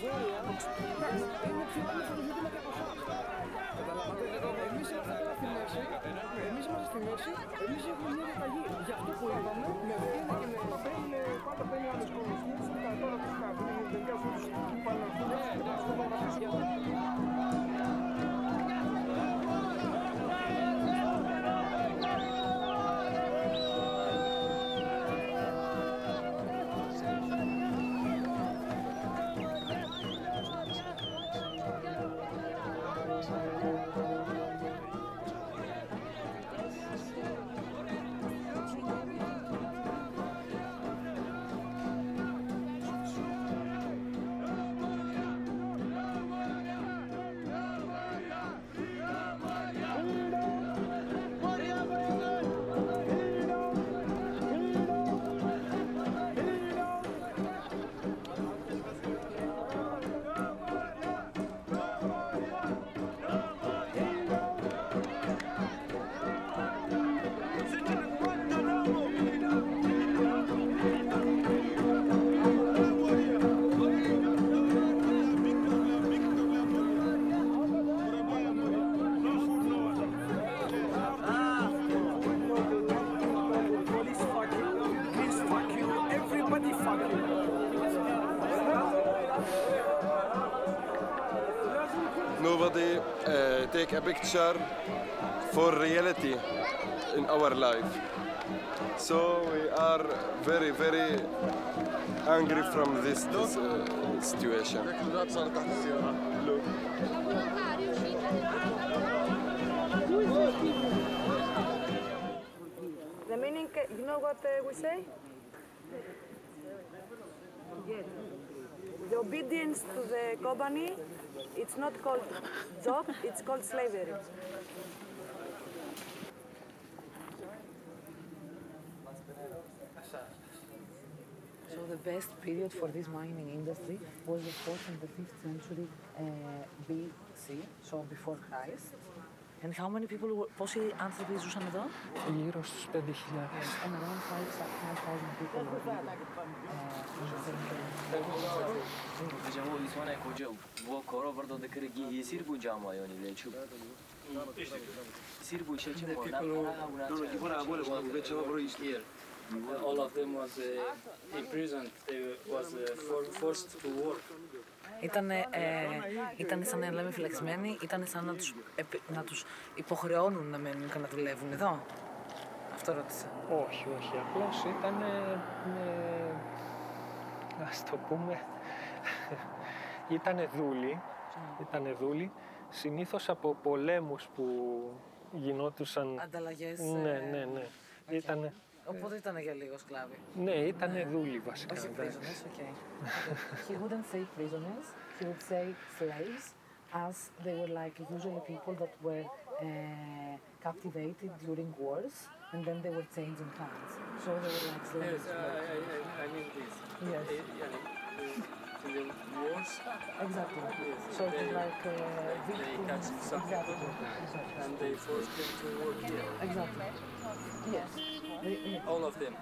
περιφέρεια είναι πιο άμεσο το ζήτημα και από εσάς. Καταλάβατε, εμείς είμαστε στη μέση, εμείς έχουμε μια διαταγή για αυτό που είπαμε, με ευθύνη και με επαφή, πάντα παίρνει άλλες κομισιές, τώρα τους κάνουν, είναι παιδιά σου τους παναγωγούς και τα σκοπαγραφίσουν. Nobody take a picture for reality in our life. So we are very, very angry from this situation. Look. The meaning, you know what we say? The obedience to the company, it's not called job, it's called slavery. So the best period for this mining industry was the 4th and the 5th century BC, so before Christ. And how many people were, πόσοι άνθρωποι ζούσαν εδώ? Γύρω στους 5.000. And around 5,000 people were All of them was imprisoned. They was forced to work. Ήταν σαν να λέμε φυλακισμένοι, ήταν σαν να τους υποχρεώνουν να μένουν και να δουλεύουν εδώ. Αυτό ρώτησα. Όχι, απλώς ήταν, ας το πούμε, ήτανε δούλοι, συνήθως από πολέμους που γινόντουσαν. Ανταλλαγές. Ναι. Ήτανε. Οπότε ήταν για λίγο σκλάβοι. Ναι, ήτανε δούλοι βασικά. Όχι prisoners, okay. He wouldn't say prisoners, he would say slaves, as they were like usually people that were captivated during wars, and then they were changed in hands. So they were like slaves. I mean this. Yes. In the wars. Exactly. Yes. So it was like they catch some people and they forced them to work here. Exactly. Yes. All of them.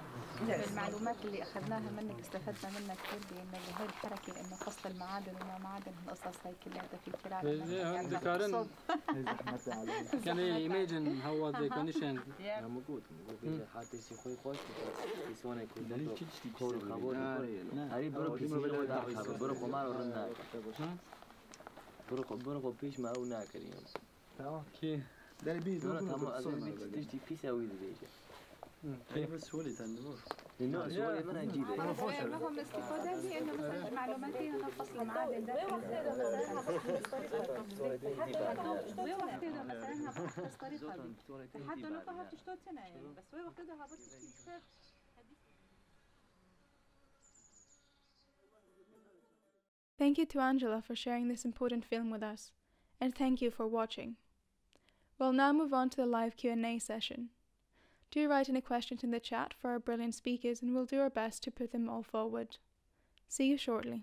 المعلومات اللي اخذناها منك استفدنا منها كثير بان هاي الحركه انه فصل المعادن وما معادن هالقصص هي كلها في كلام. Can you imagine how was the condition? كيف سهولة النور؟ النور سهولة من أجيبه. ما هو الاستفادة دي إنه مثلا معلوماتي أنا فصل المعادن ده. Thank you to Angela for sharing this important film with us, and thank you for watching. We'll now move on to the live Q&A session. Do write any questions in the chat for our brilliant speakers and we'll do our best to put them all forward. See you shortly.